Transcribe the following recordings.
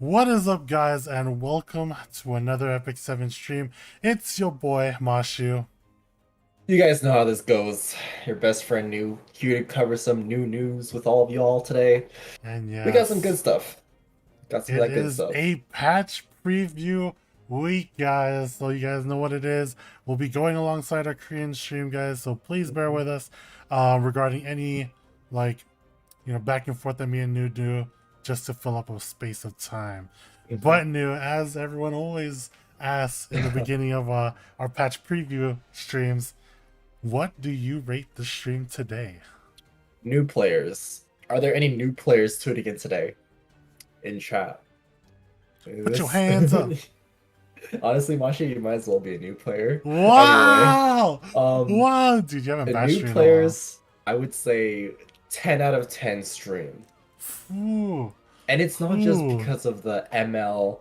What is up, guys, and welcome to another Epic 7 stream. It's your boy, Mashuu. You guys know how this goes. Your best friend new here to cover some new news with all of y'all today. And We got some good yes, stuff. Got some of it that good is stuff. a patch preview week, guys. So you guys know what it is. We'll be going alongside our Korean stream, guys. So please bear with us regarding any, like, back and forth that me and New do just to fill up a space of time. Mhm. But New, as everyone always asks in the beginning of our patch preview streams, what do you rate the stream today? New players. Are there any new players tuning in today in chat? Put your This hands up. honestly, Masha, you might as well be a new player. Anyway, Wow! um, Wow, dude, you haven't the batched new me in a while. players, I would say 10 out of 10 stream. Ooh, And it's not just ooh. because of the ML,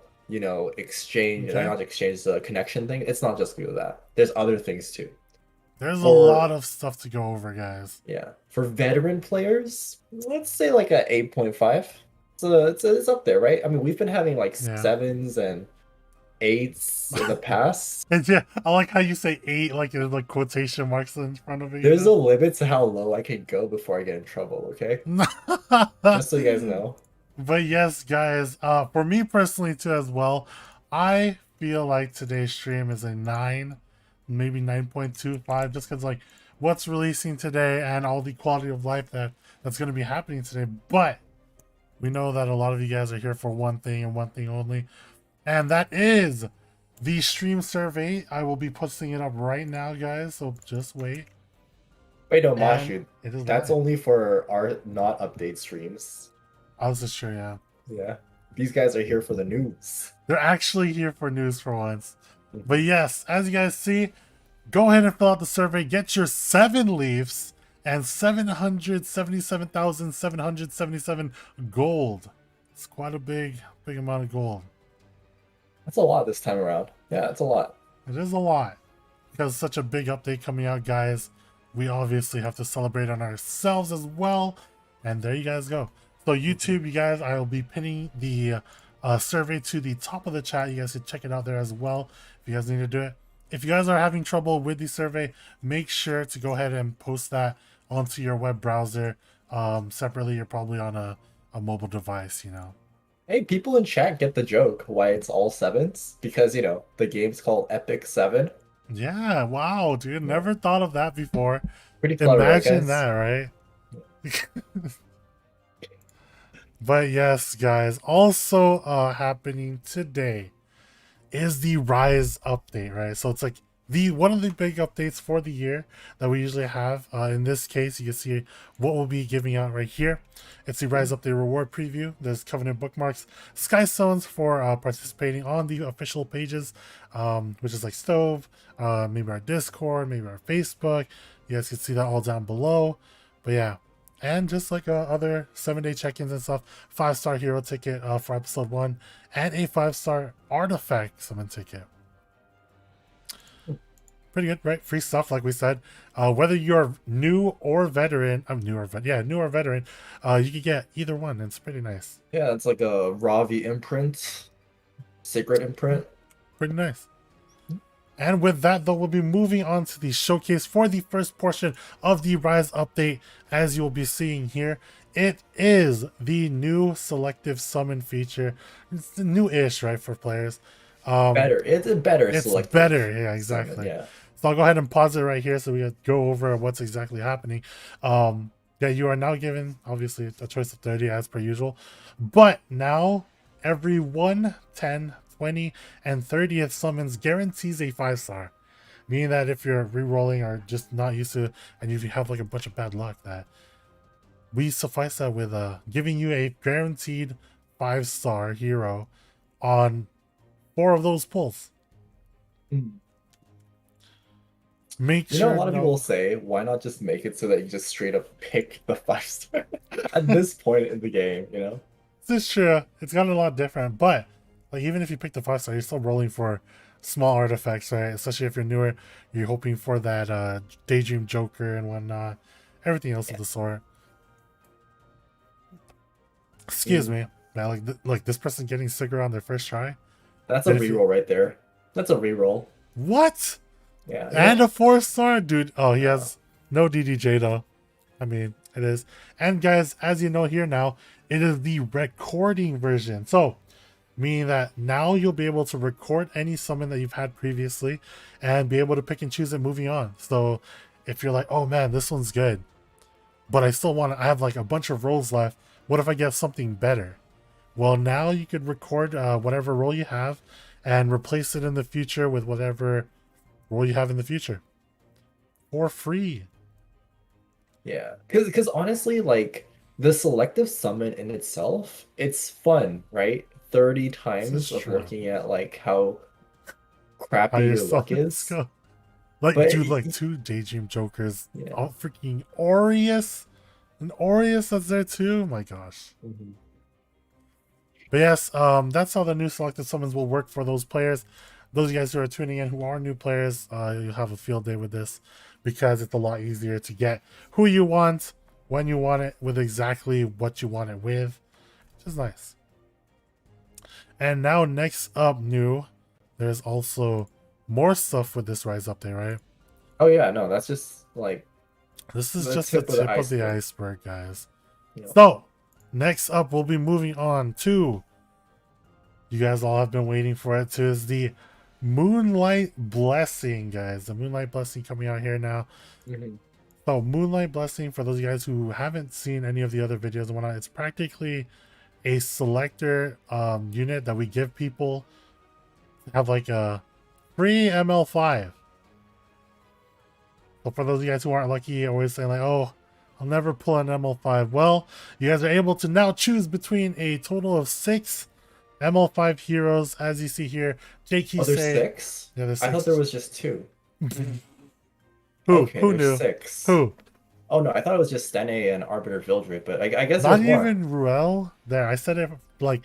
exchange, Okay. not exchange, the connection thing. It's not just because of that. There's other things too. There's a For, lot of stuff to go over, guys. yeah, for veteran players, let's say like a 8.5. So it's up there, right? I mean, we've been having like Yeah. sevens and eights in the past. And yeah, I like how you say eight, like there's like quotation marks in front of it, There's a limit to how low I can go before I get in trouble, okay? Just so you guys know. But yes, guys, for me personally too as well, I feel like today's stream is a 9, maybe 9.25, just because like what's releasing today and all the quality of life that's going to be happening today. But we know that a lot of you guys are here for one thing and one thing only, and that is the stream survey. I will be posting it up right now, guys, so just wait. Wait, no, And Mashu, it is that's live. only for our not update streams. I was just sure, yeah. Yeah. These guys are here for the news. They're actually here for news for once. But yes, as you guys see, go ahead and fill out the survey. Get your 7 leaves and 777,777 gold. It's quite a big amount of gold. That's a lot this time around. Yeah, it's a lot. It is a lot. Because such a big update coming out, guys. We obviously have to celebrate on ourselves as well. And there you guys go. So YouTube, you guys, I will be pinning the survey to the top of the chat. You guys can check it out there as well if you guys need to do it. If you guys are having trouble with the survey, make sure to go ahead and post that onto your web browser separately. You're probably on a mobile device, you know. Hey, people in chat get the joke why it's all sevens because the game's called Epic 7. Yeah, wow, dude. Yeah. Never thought of that before. Pretty clever, right, Imagine guys? that, right? But yes, guys, also happening today is the Rise update, right? So it's like the one of the big updates for the year that we usually have. In this case, you can see what we'll be giving out right here. It's the Rise update reward preview. There's Covenant bookmarks, Sky Stones for participating on the official pages, which is like Stove, maybe our Discord, maybe our Facebook. You guys can see that all down below. But yeah, and just like other 7-day check-ins and stuff, 5-star hero ticket for episode 1, and a 5-star artifact summon ticket. Pretty good, right? Free stuff, like we said. Whether you're new or veteran, new or veteran, you can get either one. It's pretty nice. Yeah, it's like a Ravi imprint, Sacred imprint. Pretty nice. And with that, though, we'll be moving on to the showcase for the first portion of the Rise update. As you'll be seeing here, it is the new selective summon feature. It's new-ish, right, for players. Better. It's a better It's selective better, yeah, summon, exactly. yeah. So I'll go ahead and pause it right here so we can go over what's exactly happening. Yeah, you are now given, obviously, a choice of 30 as per usual. But now, every 1, 10, 20, and 30th summons guarantees a 5-star. Meaning that if you're re-rolling or just not used to, and if you have like a bunch of bad luck, that we suffice that with giving you a guaranteed 5-star hero on 4 of those pulls. Mm. Make You know, a sure lot of people will say, why not just make it so that you just straight up pick the 5-star at this point in the game? this is true. It's gotten a lot different, but like even if you pick the 5-star, you're still rolling for small artifacts, right? Especially if you're newer, you're hoping for that Daydream Joker and whatnot. Everything else of Yeah. the sort. Excuse Mm. me. Man, like this person getting sicker on their first try. That's a But if you reroll right there. That's a reroll. what? Yeah, you And know. a 4-star, dude. Oh, he Uh, has no DDJ though. I mean, it is. And guys, as you know here now, it is the recording version. So, meaning that now you'll be able to record any summon that you've had previously and be able to pick and choose it moving on. So, if you're like, oh man, this one's good, but I still want to, I have like a bunch of rolls left. What if I get something better? Well, now you could record whatever role you have and replace it in the future with whatever role you have in the future for free. yeah, because honestly, like the selective summon in itself, it's fun, right? 30 This is times of true. looking at like how How crappy your your luck summons is. go. Like, But dude, like two Daydream Jokers. yeah. Oh, freaking Aureus. And Aureus that's there too. My gosh. Mhm. But yes, that's how the new selected summons will work for those players. Those of you guys who are tuning in who are new players, you'll have a field day with this because it's a lot easier to get who you want, when you want it, with exactly what you want it with, which is nice. And now next up new, there's also more stuff with this rise update, right? Oh yeah, no, that's just like This is the just the tip of the tip of the iceberg. iceberg, guys. You know. So, next up, we'll be moving on to, you guys all have been waiting for it, to is the Moonlight Blessing, guys. The Moonlight Blessing coming out here now. Mhm. So, Moonlight Blessing, for those of you guys who haven't seen any of the other videos and whatnot, it's practically a selector unit that we give people to have like a free ML5. So for those of you guys who aren't lucky, always saying like, oh, I'll never pull an ML5. Well, you guys are able to now choose between a total of 6 ML5 heroes, as you see here. Oh, Jake there's say, six? yeah, there's I thought there 6. was just two. Who? Okay, Who there's knew? six. Who? Oh no, I thought it was just Stene and Arbiter Vildred, but I guess Not there's more. even Ruel. There, I said it like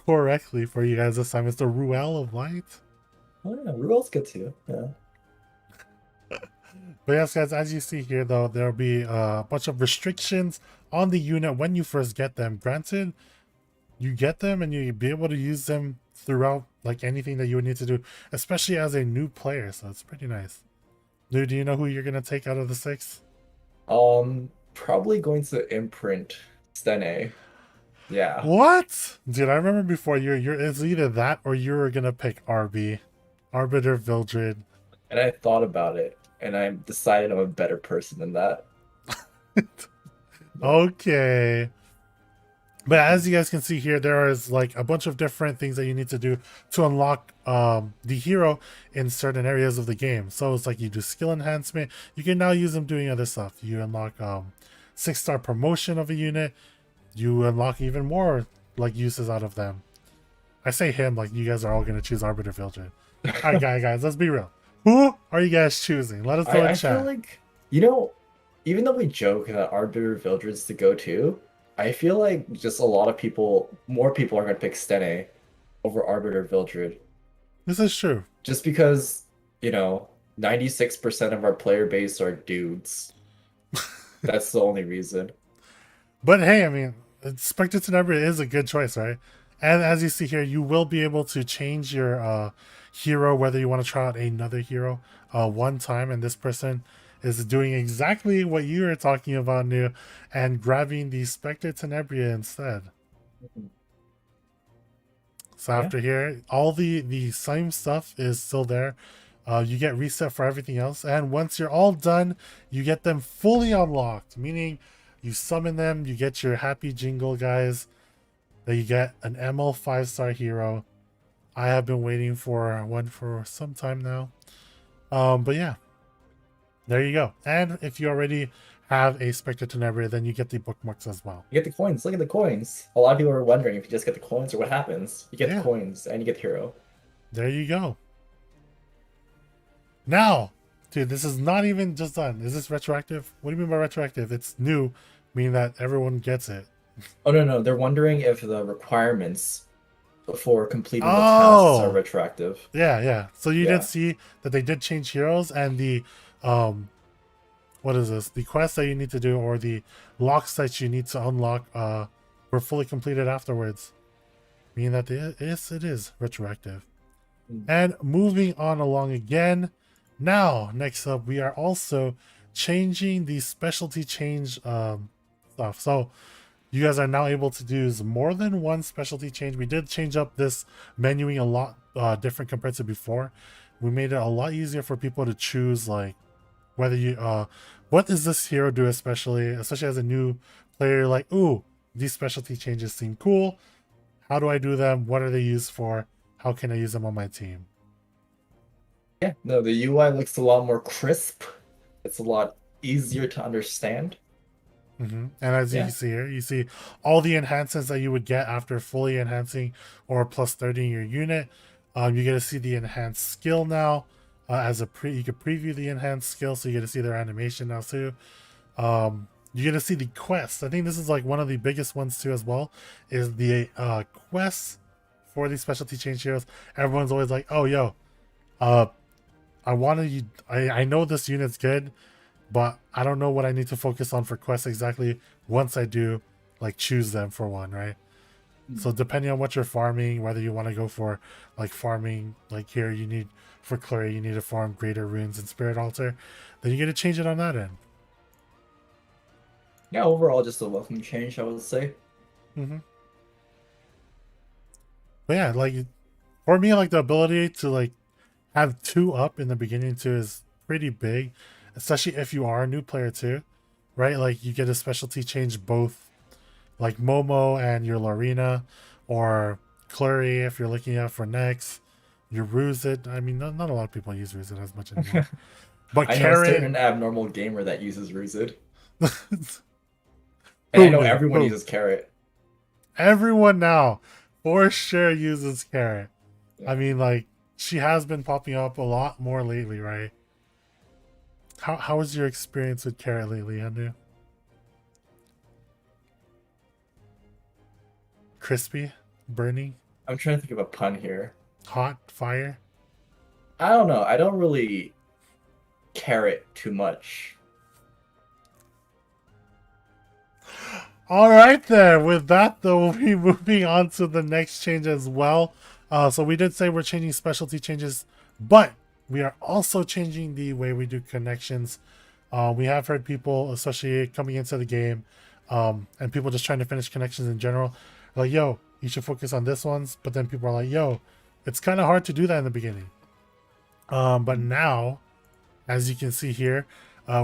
correctly for you guys this time. It's the Ruel of Light. Oh yeah, Ruel's good too. Yeah. But yes, guys, as you see here, though, there'll be a bunch of restrictions on the unit when you first get them. Granted, you get them and you'll be able to use them throughout, like anything that you would need to do, especially as a new player. So it's pretty nice. Dude, do you know who you're gonna take out of the 6? Probably going to imprint Stene. Yeah. What? Dude, I remember before you're it's either that or you were gonna pick RB, Arbiter Vildred. And I thought about it and I decided I'm a better person than that. Yeah. Okay. But as you guys can see here, there is like a bunch of different things that you need to do to unlock the hero in certain areas of the game. So it's like you do skill enhancement. You can now use them doing other stuff. You unlock 6-star promotion of a unit. You unlock even more like uses out of them. I say him like you guys are all gonna choose Arbiter Vildred. All right, guys, let's be real. Who are you guys choosing? Let us know in I feel chat. like, you know, even though we joke that Arbiter Vildred's the go-to, I feel like just a lot of people, more people are going to pick Stene over Arbiter Vildred. This is true. Just because, 96% of our player base are dudes. That's the only reason. But hey, I mean, Spectre Tenebria is a good choice, right? And as you see here, you will be able to change your hero, whether you want to try out another hero one time. And this person is doing exactly what you were talking about, New, and grabbing the Spectre Tenebria instead. So Yeah. after here, all the same stuff is still there. You get reset for everything else. And once you're all done, you get them fully unlocked, meaning you summon them, you get your happy jingle, guys. That you get an ML 5-star hero. I have been waiting for one for some time now. But yeah, there you go. And if you already have a Spectre Tenebria, then you get the bookmarks as well. You get the coins. Look at the coins. A lot of people are wondering if you just get the coins or what happens. You get Yeah. the coins and you get the hero. There you go. Now, dude, this is not even just done. Is this retroactive? What do you mean by retroactive? It's new, meaning that everyone gets it. Oh, no. They're wondering if the requirements for completing the tasks are Oh, retroactive. yeah. So you Yeah. did see that they did change heroes and the what is this? The quests that you need to do or the locks that you need to unlock were fully completed afterwards. meaning that it is retroactive. Mm. And moving on along again. Now, next up, we are also changing the specialty change stuff. So you guys are now able to do more than one specialty change. We did change up this menuing a lot different compared to before. We made it a lot easier for people to choose like whether you what does this hero do, especially as a new player, like, ooh, these specialty changes seem cool. How do I do them? What are they used for? How can I use them on my team? Yeah, no, the UI looks a lot more crisp. It's a lot easier to understand. And as you Yeah. can see here, you see all the enhancements that you would get after fully enhancing or plus 30 in your unit. You get to see the enhanced skill now. You can preview the enhanced skill, so you get to see their animation now too. You get to see the quests. I think this is like one of the biggest ones too as well. Is the quests for these specialty change heroes. Everyone's always like, "Oh, yo, uh, I want to. I know this unit's good, but I don't know what I need to focus on for quests exactly once I do like choose them for one, right?" So depending on what you're farming, whether you want to go for like farming, like here you need for Clary, you need to farm greater runes and spirit altar, then you get to change it on that end. Yeah, overall, just a welcome change, I would say. Mm-hmm. But yeah, like for me, like the ability to like have two up in the beginning too is pretty big, especially if you are a new player too, right? Like you get a specialty change both like Momo and your Lorena, or Clary if you're looking out for next. Your Ruzit. I mean, not a lot of people use Ruzit as much anymore. But I know a Carrot, certain abnormal gamer that uses Ruzid. And I who know man, everyone who? uses Carrot. Everyone now for sure uses Carrot. I Yeah. mean, like she has been popping up a lot more lately, right? How was your experience with Carrot lately, Andrew? Crispy, burning, I'm trying to think of a pun here. hot, fire. I don't know. I don't really Carrot too much. All right, there. With that, though, we'll be moving on to the next change as well. So we did say we're changing specialty changes, but we are also changing the way we do connections. We have heard people, especially coming into the game, and people just trying to finish connections in general, like, yo, you should focus on this ones. But then people are like, yo, it's kind of hard to do that in the beginning. But now, as you can see here,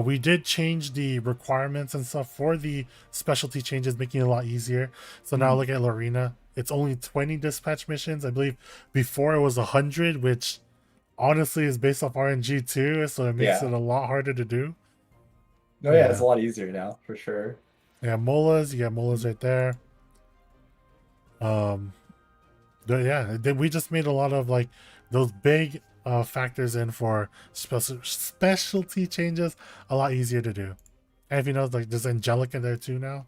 we did change the requirements and stuff for the specialty changes, making it a lot easier. So now look at Lorena. It's only 20 dispatch missions. I believe before it was 100, which honestly is based off RNG too. So it makes Yeah. it a lot harder to do. No, yeah, it's a lot easier now, for sure. Yeah, Molas. You got Molas right there. Um, we just made a lot of like those big factors in for specialty changes a lot easier to do. And if you know, like there's Angelica there too now.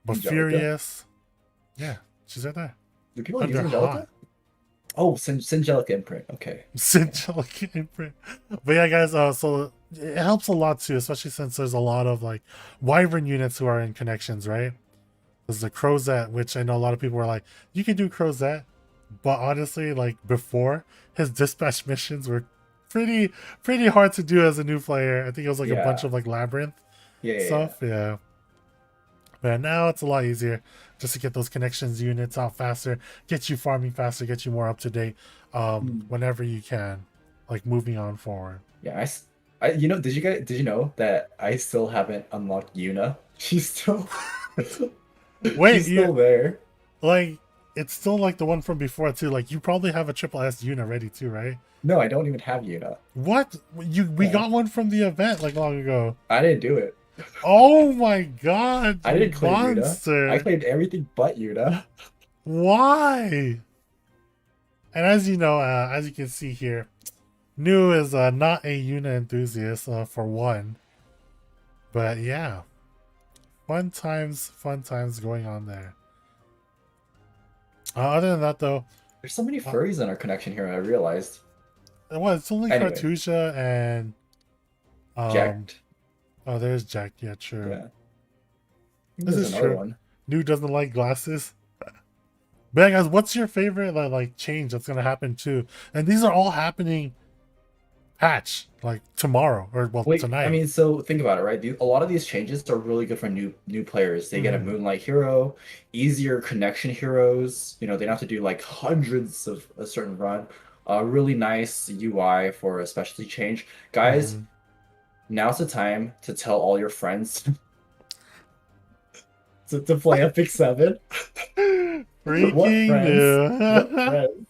But Angelica? Furious, yeah, she's right there. Do people use Under Angelica? hot. Oh, Syngelica imprint. Okay. Angelica imprint. But yeah, guys, so it helps a lot too, especially since there's a lot of like Wyvern units who are in connections, right? There's the Crozet, which I know a lot of people were like, you can do Crozet, but honestly, like before, his dispatch missions were pretty hard to do as a new player. I think it was like a bunch Yeah. of like labyrinth Yeah, yeah, yeah. stuff. Yeah. But now it's a lot easier just to get those connections units out faster, get you farming faster, get you more up to date whenever you can, like moving on forward. Yeah, did you know that I still haven't unlocked Yuna? She's still, Wait, she's you still there. like it's still like the one from before too. Like you probably have a triple S unit ready too, right? No, I don't even have Yuna. What? We Yeah, got one from the event like long ago. I didn't do it. Oh my god, I you didn't claim Yuna. I monster. claimed everything but Yuna. Why? And as you know, as you can see here, New is not a unit enthusiast for one. But yeah, fun times going on there. Other than that, though, There's so many uh, furries in our connection here, I realized. well, it's only Anyway, Cartusia and um. Jacked. Oh, there's Jack. Yeah, true. Yeah. This There's is another true. one. New doesn't like glasses. But yeah, guys, what's your favorite like change that's gonna happen too? And these are all happening patch like tomorrow or well Wait, I tonight. mean, so think about it, right? A lot of these changes are really good for new players. They get a Mm, Moonlight hero, easier connection heroes. You know, they don't have to do like hundreds of a certain run. A really nice UI for a specialty change. Guys, mhm. now's the time to tell all your friends to play Epic 7. What Freaking friends? new. What friends?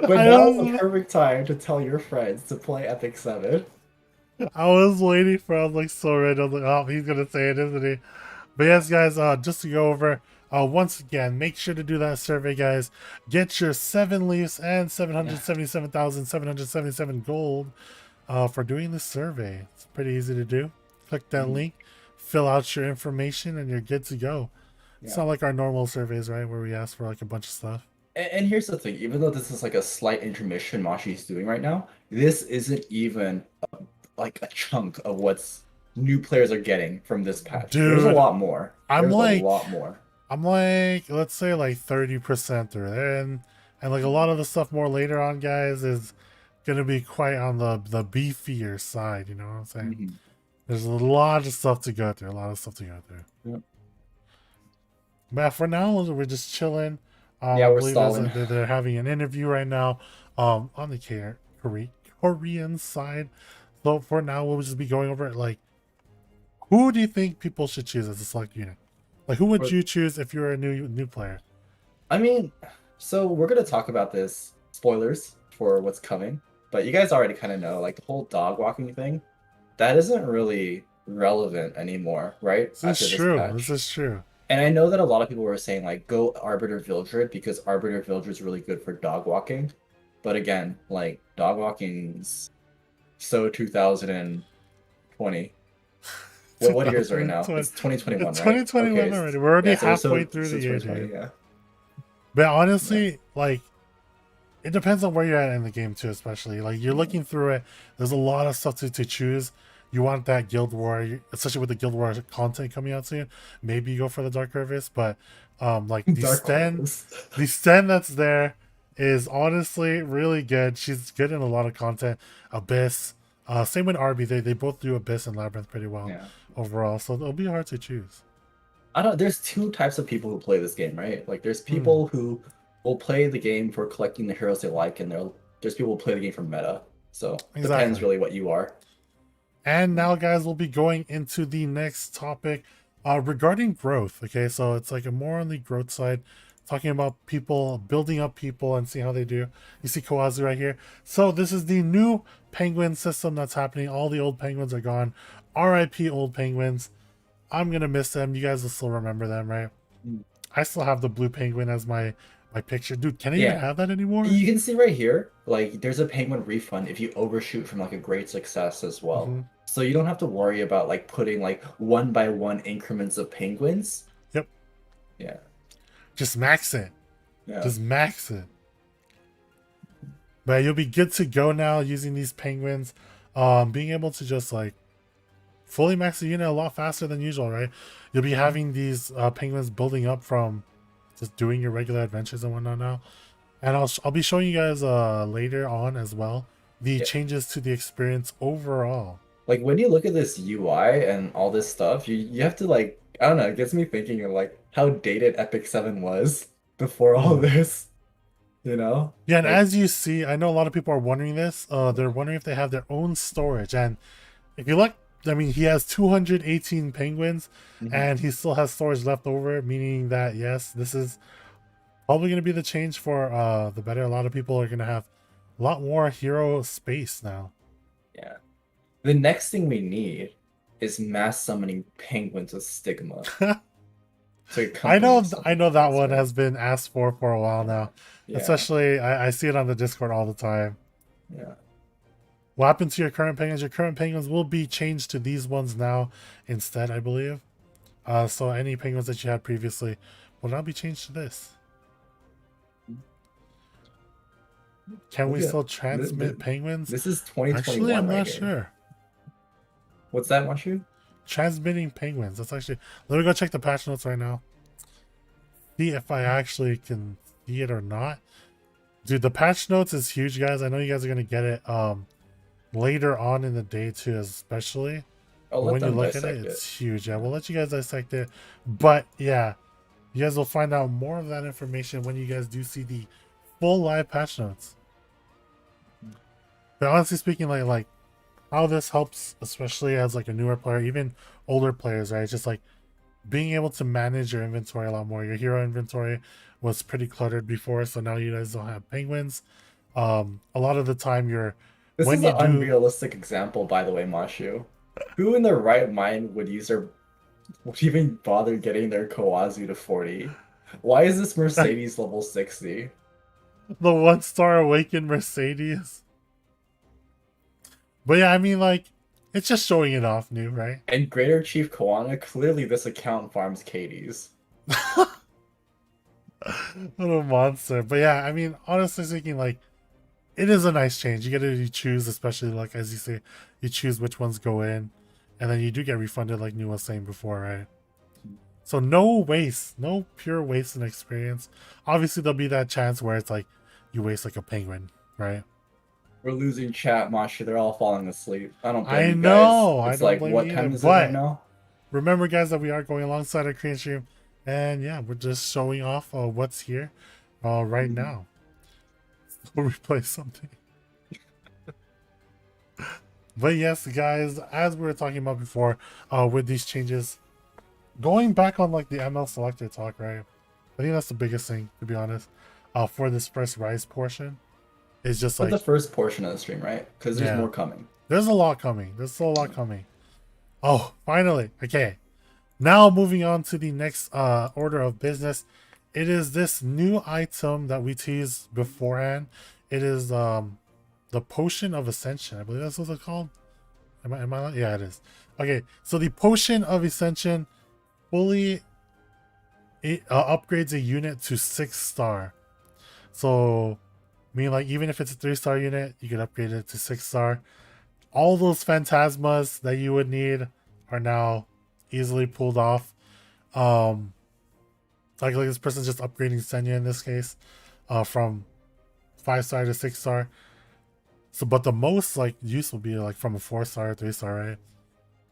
But I now is the was perfect time to tell your friends to play Epic 7. I was waiting for. I was like so ready. I was like, oh, he's gonna say it, isn't he? But yes, guys. Just to go over. Once again, make sure to do that survey, guys. Get your 7 leaves and Yeah. 777,777 gold. For doing this survey. It's pretty easy to do. Click that Mhm. link, fill out your information, and you're good to go. It's Yeah. not like our normal surveys, right, where we ask for like a bunch of stuff. And here's the thing, even though this is like a slight intermission Mashi's doing right now, this isn't even like a chunk of what's new players are getting from this patch. There's a Dude, lot more. I'm There's a like, lot more. I'm like, let's say like 30% through there, and like a lot of the stuff more later on, guys, is gonna be quite on the beefier side. You know what I'm saying? Mhm. There's a lot of stuff to go through. A lot of stuff to go through. Yep. But for now, we're just chilling. Yeah, I we're believe there's stalling. they're having an interview right now. On the Korean side. So for now, we'll just be going over it. Like, who do you think people should choose as a select unit? Like, who would Or- you choose if you're a new player? I mean, so we're gonna talk about this, spoilers for what's coming, but you guys already kind of know, like the whole dog walking thing, that isn't really relevant anymore, right? This After is this true. This patch. is true. And I know that a lot of people were saying like go Arbiter Vildred because Arbiter Vildred is really good for dog walking. But again, like dog walking's so 2020. What year is it right now? 2020. It's 2021, It's right? Okay. 2021 already. We're already Yeah, so halfway so through so the year, 2020, dude. yeah. But Yeah. honestly, like, it depends on where you're at in the game too, especially like you're Yeah. looking through it, there's a lot of stuff to choose. You want that guild war, especially with the guild war content coming out soon. Maybe you go for the dark harvest, but like Dark Horse. the stand that's there is honestly really good. She's good in a lot of content. Abyss, same with RB, they both do Abyss and Labyrinth pretty well Yeah. overall, so it'll be hard to choose. I don't there's two types of people who play this game, right? Like there's Hmm, people who will play the game for collecting the heroes they like, and there's people who play the game for meta. So depends exactly. really what you are. And now, guys, we'll be going into the next topic regarding growth. Okay, so it's like a more on the growth side, talking about people building up people and see how they do. You see Kawasu right here. So this is the new penguin system that's happening. All the old penguins are gone. RIP old penguins. I'm gonna miss them. You guys will still remember them, right? I still have the blue penguin as my picture. Dude, can I even Yeah. have that anymore? You can see right here, like there's a penguin refund if you overshoot from like a great success as well. Hmm. So you don't have to worry about like putting like one by one increments of penguins. Yep. Yeah. Just max it. Yeah. Just max it. But you'll be good to go now using these penguins. Being able to just like fully max the unit a lot faster than usual, right? You'll be having these penguins building up from just doing your regular adventures and whatnot now. And I'll be showing you guys later on as well the Yeah. changes to the experience overall. Like when you look at this UI and all this stuff, you have to like I don't know, it gets me thinking of like how dated Epic 7 was before all Mm. this, you know? Yeah, and Like as you see, I know a lot of people are wondering this. They're wondering if they have their own storage. And if you look, I mean, he has 218 penguins, mhm. and he still has storage left over, meaning that yes, this is probably going to be the change for the better. A lot of people are going to have a lot more hero space now. Yeah. The next thing we need is mass summoning penguins with stigma to accompany some I know that penguins, one right? has been asked for a while now. Yeah. Especially, I see it on the Discord all the time. Yeah. What happened to your current penguins? Your current penguins will be changed to these ones now instead, I believe. So any penguins that you had previously will now be changed to this. Can Look we at still this, transmit penguins? this is Actually, 2021 I'm right not here. sure. What's that, Mashu? Transmitting penguins. That's actually. Let me go check the patch notes right now. see if I actually can see it or not. Dude, the patch notes is huge, guys. I know you guys are gonna get it later on in the day too, especially. I'll But let when you them look at it, dissect it. it's huge. Yeah, we'll let you guys dissect it. But yeah, you guys will find out more of that information when you guys do see the full live patch notes. But honestly speaking, like how this helps, especially as like a newer player, even older players, right? It's just like being able to manage your inventory a lot more. Your hero inventory was pretty cluttered before, so now you guys don't have penguins. A lot of the time you're This when is you an do unrealistic example, by the way, Mashu. Who in their right mind would even bother getting their Kawasu to 40? Why is this Mercedes level 60? the 1-star awakened Mercedes. But yeah, I mean like it's just showing it off new, right? And Greater Chief Koana, clearly this account farms Katie's. What a monster. But yeah, I mean honestly speaking, like it is a nice change. You get to choose, especially like as you say, you choose which ones go in, and then you do get refunded, like New was saying before, right? So no waste, no pure waste in experience. Obviously, there'll be that chance where it's like you waste like a penguin, right? We're losing chat, Mashu. They're all falling asleep. I don't blame I you guys. know, I It's don't like, blame what you either. time is it right But now? remember, guys, that we are going alongside our Korean stream, and yeah, we're just showing off what's here right Mhm. now. We'll replay something. But yes, guys, as we were talking about before, with these changes, going back on like the ML selector talk, right? I think that's the biggest thing, to be honest. For this first rise portion, is just For like, the first portion of the stream, right? Because there's yeah, more coming. there's a lot coming. There's still a lot coming. Oh, finally, okay. Now moving on to the next order of business, it is this new item that we teased beforehand. It is the Potion of Ascension. I believe that's what it's called. Am I yeah, it is. Okay, so the Potion of Ascension fully upgrades a unit to 6-star. So mean like even if it's a 3-star unit, you could upgrade it to 6-star. All those phantasmas that you would need are now easily pulled off. Um like this person's just upgrading Senya in this case, from 5-star to 6-star. So but the most like use will be like from a 4-star or 3-star, right?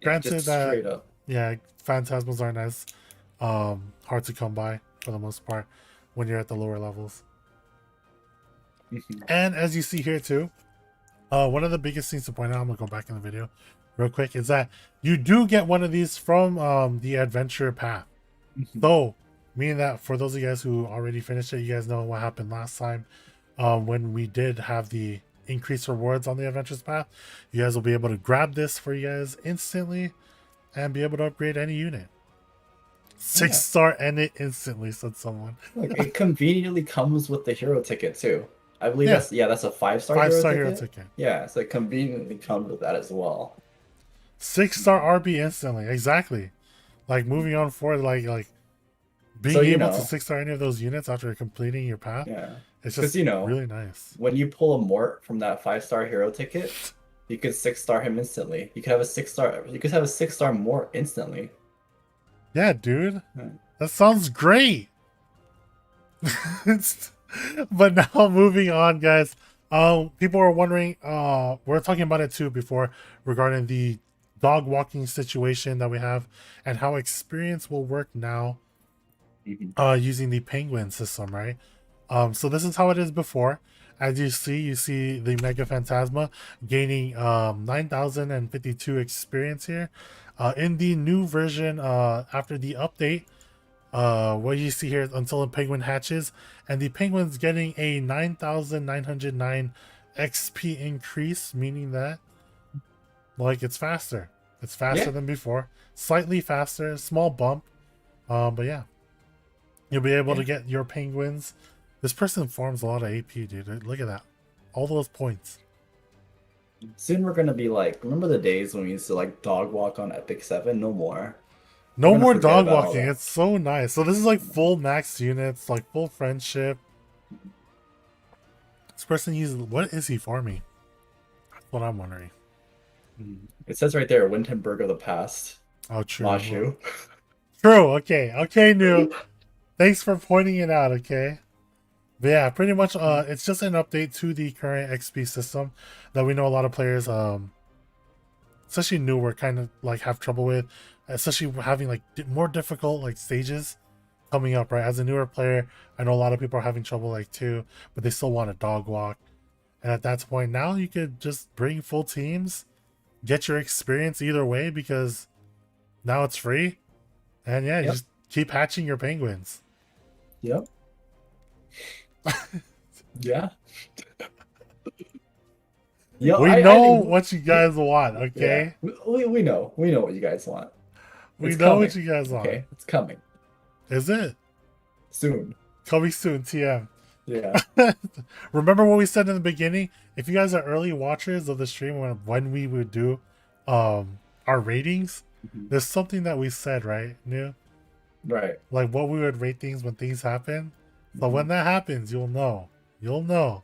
Yeah, Granted just that straight up. yeah, phantasmas aren't as hard to come by for the most part when you're at the lower levels. And as you see here too, one of the biggest things to point out, I'm gonna go back in the video real quick, is that you do get one of these from the adventure path. So meaning that for those of you guys who already finished it, you guys know what happened last time when we did have the increased rewards on the adventures path. You guys will be able to grab this for you guys instantly and be able to upgrade any unit. 6-star and it instantly, said someone. Look, it conveniently comes with the hero ticket too. I believe Yeah, that's a 5-star hero 5-star hero ticket. ticket. Yeah, so it conveniently comes with that as well. 6-star RB instantly, exactly. Like moving on forward, like being So able to 6-star any of those units after completing your path, yeah, it's because just really nice. when you pull a Mort from that 5-star hero ticket, you could 6-star him instantly. You could have a 6-star. You could have a 6-star Mort instantly. Yeah, dude, Yeah. that sounds great. But now moving on, guys. People are wondering. We're talking about it too before regarding the dog walking situation that we have and how experience will work now. Using the penguin system, right? So this is how it is before. As you see the Mega Phantasma gaining 9,052 experience here. In the new version, after the update, what you see here is until the penguin hatches, and the penguin's getting a 9,909 XP increase, meaning that like it's faster. It's faster than before, slightly faster, small bump. But yeah. You'll be able to get your penguins. This person farms a lot of AP, dude. Look at that. All those points. Soon we're gonna be like, remember the days when we used to like dog walk on Epic 7? No more. No more forget dog about all walking. that. It's so nice. So this is like full max units, like full friendship. This person uses, what is he farming? That's what I'm wondering. It says right there, Wittenberg of the past. Oh, true. Mashuu. True. Okay. Okay, new. Thanks for pointing it out, okay? But yeah, pretty much it's just an update to the current XP system that we know a lot of players especially newer kind of like have trouble with, especially having like more difficult like stages coming up, right? As a newer player, I know a lot of people are having trouble like too, but they still want a dog walk. And at that point now you could just bring full teams, get your experience either way because now it's free. And yeah, you Yep. just keep hatching your penguins. Yep. Yeah. Yeah. We I know think what you guys want, yeah. okay? We know. We know what you guys want. We It's know what coming. you guys want. Okay. It's coming Is it? soon. Coming soon, TM. Yeah. Remember what we said in the beginning? If you guys are early watchers of the stream when we would do our ratings, Mhm. there's something that we said, right? New? Right. Like what we would rate things when things happen. So when Mhm. that happens, you'll know. You'll know.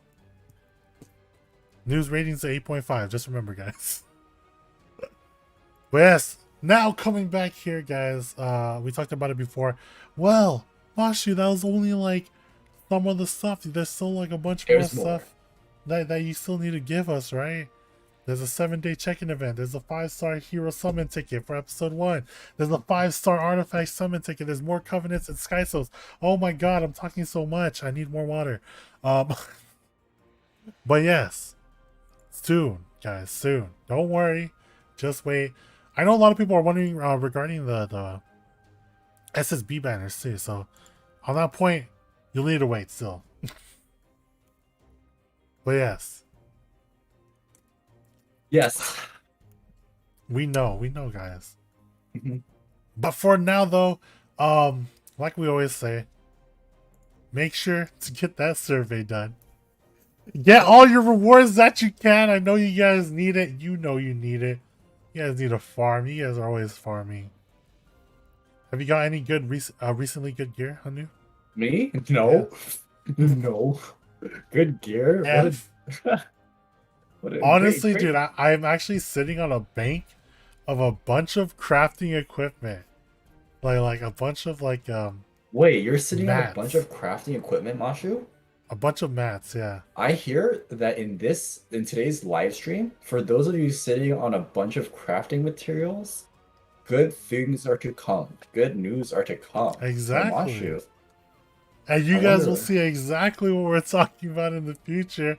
News ratings are 8.5. Just remember, guys. But yes, now coming back here, guys. We talked about it before. Well, Mashuu, that was only like some of the stuff. There's still like a bunch more There's more. stuff that you still need to give us, right? There's a 7-day check-in event. There's a 5-star hero summon ticket for episode 1. There's a 5-star artifact summon ticket. There's more covenants and sky souls. Oh my god, I'm talking so much. I need more water. But yes, soon, guys, soon. Don't worry. Just wait. I know a lot of people are wondering regarding the SSB banners too. So on that point, you'll need to wait still. But yes, Yes. we know, guys. Mhm. But for now, though, like we always say, make sure to get that survey done. Get all your rewards that you can. I know you guys need it. You know you need it. You guys need to farm. You guys are always farming. Have you got any good recently good gear, Hanu? Me? No. No. Good gear. What F. a what a Honestly, great. dude, I'm actually sitting on a bank of a bunch of crafting equipment. Like a bunch of like Wait, you're sitting on a bunch mats. of crafting equipment, Mashu? A bunch of mats, yeah. I hear that in today's live stream, for those of you sitting on a bunch of crafting materials, good things are to come. Good news are to come from Exactly. Mashu. And I you guys will wonder. see exactly what we're talking about in the future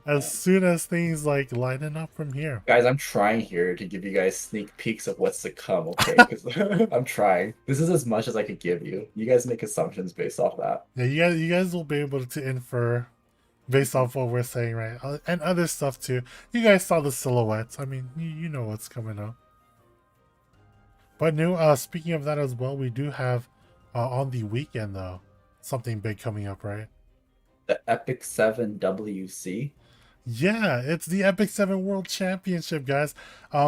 as soon as things like lighten up from here. Guys, I'm trying here to give you guys sneak peeks of what's to come, okay? Because I'm trying. This is as much as I could give you. You guys make assumptions based off that. Yeah, you guys will be able to infer based off what we're saying, right? And other stuff too. You guys saw the silhouettes. I mean, you know what's coming up. But new, speaking of that as well, we do have on the weekend though something big coming up, right? The Epic 7 WC. Yeah, it's the Epic 7 World Championship, guys.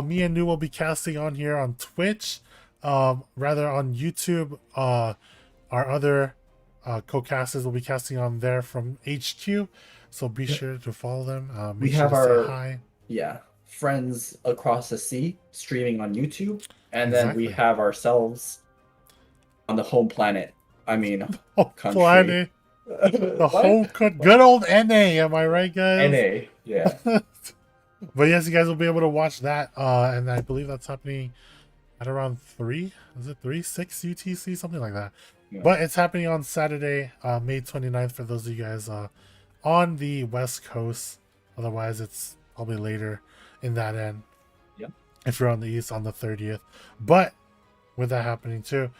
Me and New will be casting on here on Twitch, rather on YouTube. Our other co-casters will be casting on there from HQ, so be sure to follow them. We Make sure have to say our hi. yeah, friends across the sea streaming on YouTube, and then we Exactly. have ourselves on the home planet. I mean, Oh, country. planet, the What? whole good old NA. Am I right, guys? NA. Yeah. But yes, you guys will be able to watch that, and I believe that's happening at around 3. Is it 3-6 UTC, something like that? Yeah. But it's happening on Saturday, May 29th for those of you guys on the West Coast. Otherwise, it's probably later in that end. Yep. If you're on the East, on the 30th. But with that happening too,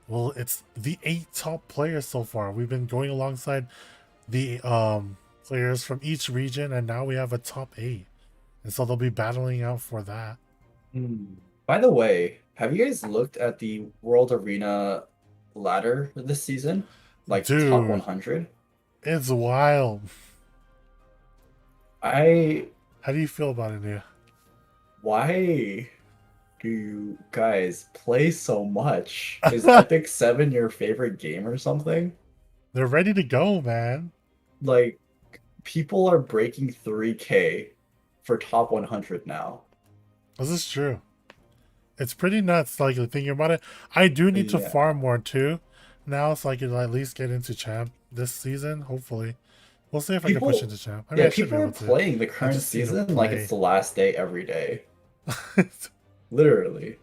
well, it's the 8 top players so far. We've been going alongside the players from each region, and now we have a top 8. And so they'll be battling out for that. By the way, have you guys looked at the World Arena ladder this season? Like top Dude, 100? it's wild. I How do you feel about it, Nia? Why do you guys play so much? Is Epic 7 your favorite game or something? They're ready to go, man. Like, people are breaking 3K for top 100 now. This is true. It's pretty nuts, like thinking about it. I do need to Yeah. farm more too, now, so I can at least get into champ this season. Hopefully, we'll see if I can push People, into champ. I mean, yeah, I should be people are able to. playing the I current just need to season like it's play. the last day every day. Literally.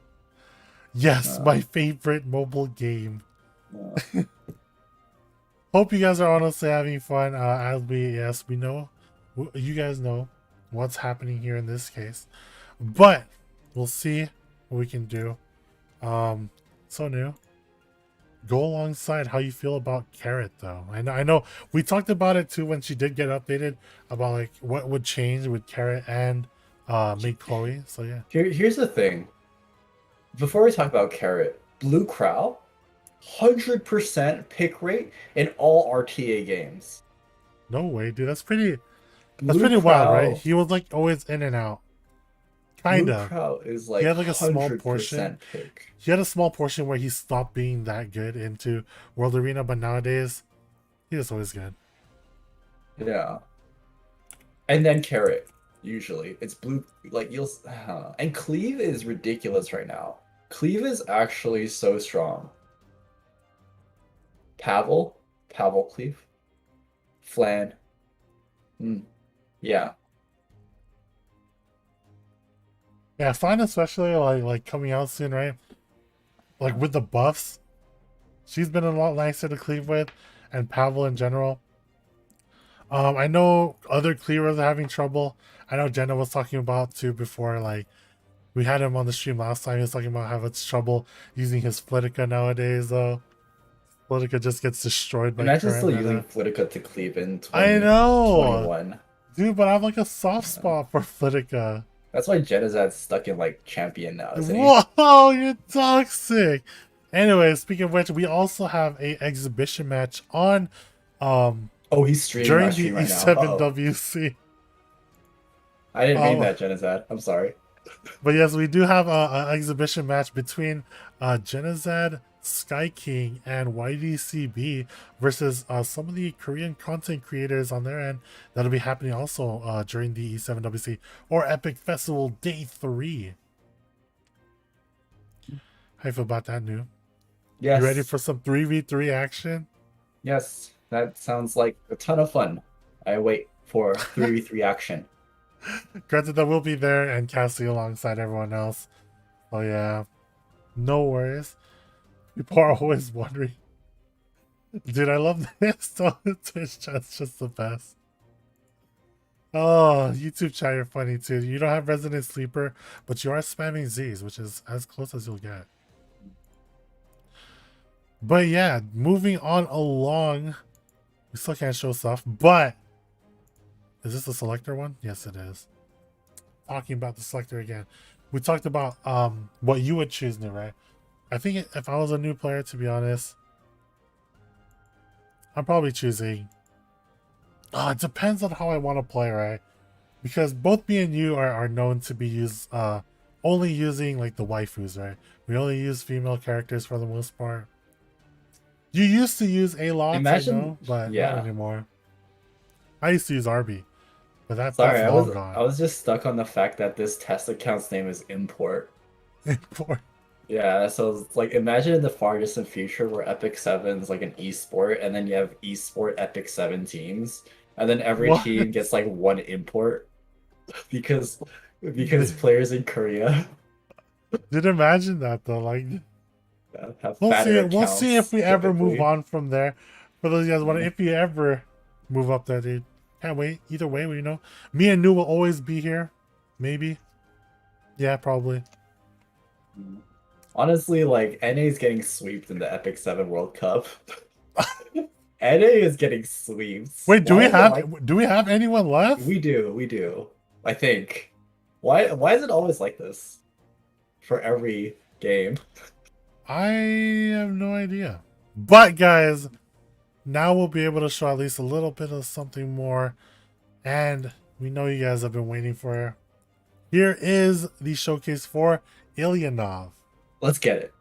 Yes, Uh, my favorite mobile game. uh, Hope you guys are honestly having fun. As we know, you guys know what's happening here in this case, but we'll see what we can do. So new. Go alongside how you feel about Carrot though. I know we talked about it too when she did get updated about like what would change with Carrot and make Chloe. So yeah. here's the thing. Before we talk about Carrot, Blue Crow, 100% pick rate in all RTA games. No way, dude. That's Blue pretty wild, right? Crow, He was like always in and out. Kind Blue of. Crow is He like had like a small portion. 100% pick. He had a small portion where he stopped being that good into World Arena, but nowadays he is always good. Yeah. And then Carrot, usually. It's blue, like you'll. And Cleave is ridiculous right now. Cleave is actually so strong. Pavel Cleave, Flan. Yeah. Yeah, Fine especially like coming out soon, right? Like with the buffs, she's been a lot nicer to cleave with, and Pavel in general. I know other cleavers are having trouble. I know Jenna was talking about too before, like we had him on the stream last time. He was talking about how it's trouble using his Flitica nowadays though. Flitica just gets destroyed by Imagine current still using meta. Flitica to Cleave in I know! 2021. Dude, but I have like a soft spot for Flitica. That's why Genizad's stuck in like champion now, isn't he? Whoa, you're toxic. Anyway, speaking of which, we also have a exhibition match on Oh, he's streaming our during the stream right now. Uh-oh. E7WC. I didn't mean Um, that, Genizad. I'm sorry. but yes, we do have a exhibition match between Genizad, Sky King, and YDCB versus some of the Korean content creators on their end. That'll be happening also during the E7WC or Epic Festival Day 3. How you feel about that, New? You ready Yes. for some 3v3 action? Yes. That sounds like a ton of fun. I wait for 3v3 action. Granted that we'll be there and casting alongside everyone else. Oh yeah. No worries. People are always wondering. Dude, I love this. Twitch chat's just the best. Oh, YouTube chat, you're funny too. You don't have Resident Sleeper, but you are spamming Z's, which is as close as you'll get. But yeah, moving on along. We still can't show stuff, but is this the selector one? Yes, it is. Talking about the selector again. We talked about what you would choose new, right? I think if I was a new player, to be honest, I'm probably choosing. It depends on how I want to play, right? Because both me and you are known to be only using like the waifus, right? We only use female characters for the most part. You used to use a lot, I know, but not yeah. anymore. I used to use Arby, but that's Sorry, long I gone. was just stuck on the fact that this test account's name is Import. Import. Yeah, so it's like imagine in the far distant future where Epic 7 is like an esport, and then you have esport Epic 7 teams, and then every What? team gets like one import because players in Korea Did imagine that though, like have we'll see fatter it. We'll see if accounts we ever move typically. on from there. For those of you guys want, if you ever move up there, dude, can't wait. Either way, you know, me and New will always be here. Maybe, yeah, probably. Honestly, like NA is getting swept in the Epic 7 World Cup. NA is getting swept. Wait, Why is it like do we have anyone left? we do. I think. Why is it always like this? For every game. I have no idea. But guys, now we'll be able to show at least a little bit of something more, and we know you guys have been waiting for it. Here is the showcase for Ilyanov. Let's get it.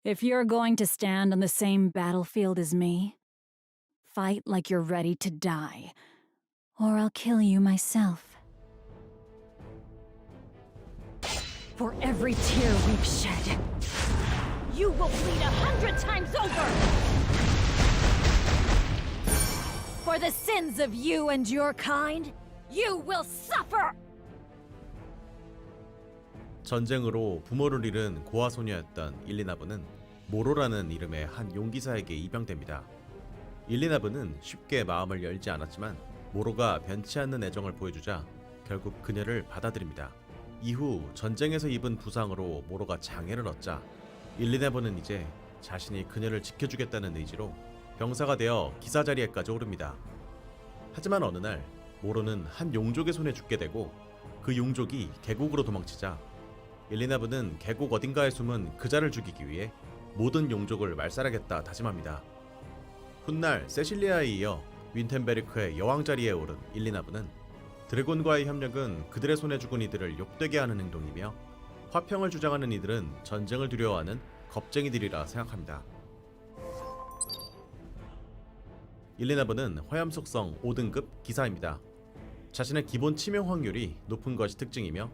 If you're going to stand on the same battlefield as me, fight like you're ready to die. or I'll kill you myself. For every tear we've shed, you will bleed 100 times over! For the sins of you and your kind, you will suffer! 전쟁으로 부모를 잃은 고아 소녀였던 일리나브는 모로라는 이름의 한 용기사에게 입양됩니다. 일리나브는 쉽게 마음을 열지 않았지만 모로가 변치 않는 애정을 보여주자 결국 그녀를 받아들입니다. 이후 전쟁에서 입은 부상으로 모로가 장애를 얻자 일리나브는 이제 자신이 그녀를 지켜주겠다는 의지로 병사가 되어 기사 자리에까지 오릅니다. 하지만 어느 날 모로는 한 용족의 손에 죽게 되고 그 용족이 계곡으로 도망치자 일리나브는 계곡 어딘가에 숨은 그자를 죽이기 위해 모든 용족을 말살하겠다 다짐합니다. 훗날 세실리아에 이어 윈텐베르크의 여왕 자리에 오른 일리나브는 드래곤과의 협력은 그들의 손에 죽은 이들을 욕되게 하는 행동이며 화평을 주장하는 이들은 전쟁을 두려워하는 겁쟁이들이라 생각합니다. 일리나브는 화염 속성 5등급 기사입니다. 자신의 기본 치명 확률이 높은 것이 특징이며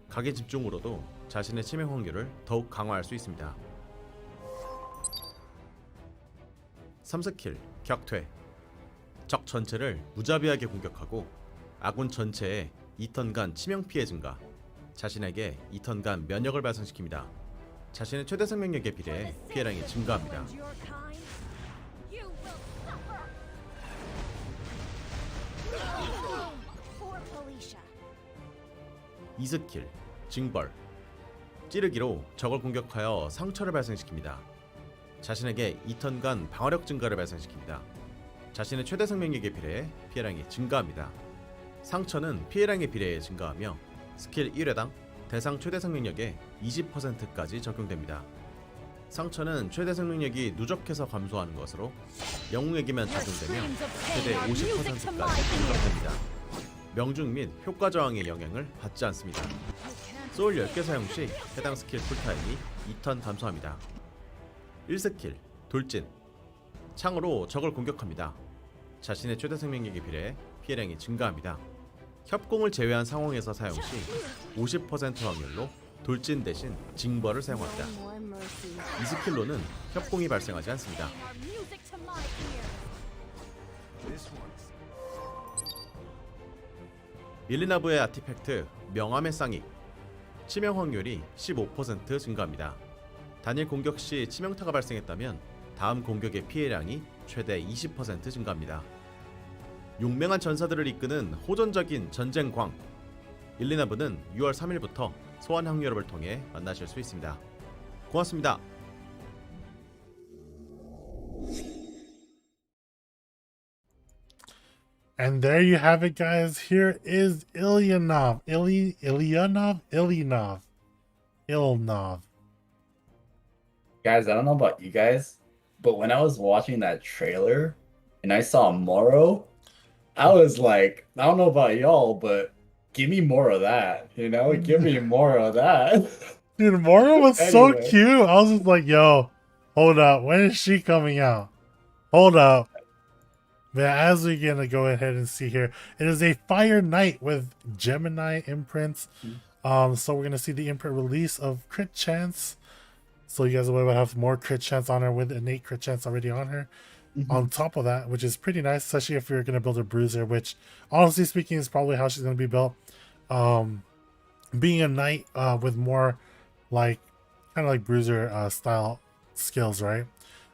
각의 집중으로도 자신의 치명 확률을 더욱 강화할 수 있습니다. 3스킬 격퇴. 적 전체를 무자비하게 공격하고 아군 전체에 2턴간 치명 피해 증가, 자신에게 2턴간 면역을 발생시킵니다. 자신의 최대 생명력에 비례해 피해량이 증가합니다. 2스킬 징벌. 찌르기로 적을 공격하여 상처를 발생시킵니다. 자신에게 2턴간 방어력 증가를 발생시킵니다. 자신의 최대 생명력에 비례해 피해량이 증가합니다. 상처는 피해량에 비례해 증가하며 스킬 1회당 대상 최대 생명력의 20%까지 적용됩니다. 상처는 최대 생명력이 누적해서 감소하는 것으로 영웅에게만 적용되며 최대 50%까지 증가됩니다. 명중 및 효과 저항의 영향을 받지 않습니다. 소울 10개 사용 시 해당 스킬 쿨타임이 2턴 감소합니다. 1스킬 돌진. 창으로 적을 공격합니다. 자신의 최대 생명력에 비례해 피해량이 증가합니다. 협공을 제외한 상황에서 사용 시 50% 확률로 돌진 대신 징벌을 사용합니다. 이 스킬로는 협공이 발생하지 않습니다. 일리나브의 아티팩트 명암의 쌍익. 치명 확률이 15% 증가합니다. 단일 공격 시 치명타가 발생했다면 다음 공격의 피해량이 최대 20% 증가합니다. 용맹한 전사들을 이끄는 호전적인 전쟁광. 일리나브는 6월 3일부터 소환 확률업을 통해 만나실 수 있습니다. 고맙습니다. And there you have it, guys. Here is Ilyanov. Ilyanov. Guys, I don't know about you guys, but when I was watching that trailer and I saw Moro, I was like, I don't know about y'all, but give me more of that, you know? Give me more of that. Dude, Moro was so Anyway. cute. I was just like, yo, hold up. When is she coming out? Hold up. But as we're going to go ahead and see here, it is a Fire Knight with Gemini imprints. So we're going to see the imprint release of Crit Chance. So you guys will have more crit chance on her with innate crit chance already on her. On top of that, which is pretty nice, especially if you're going to build a bruiser, which honestly speaking is probably how she's going to be built. Being a knight with more like kind of like bruiser style skills, right?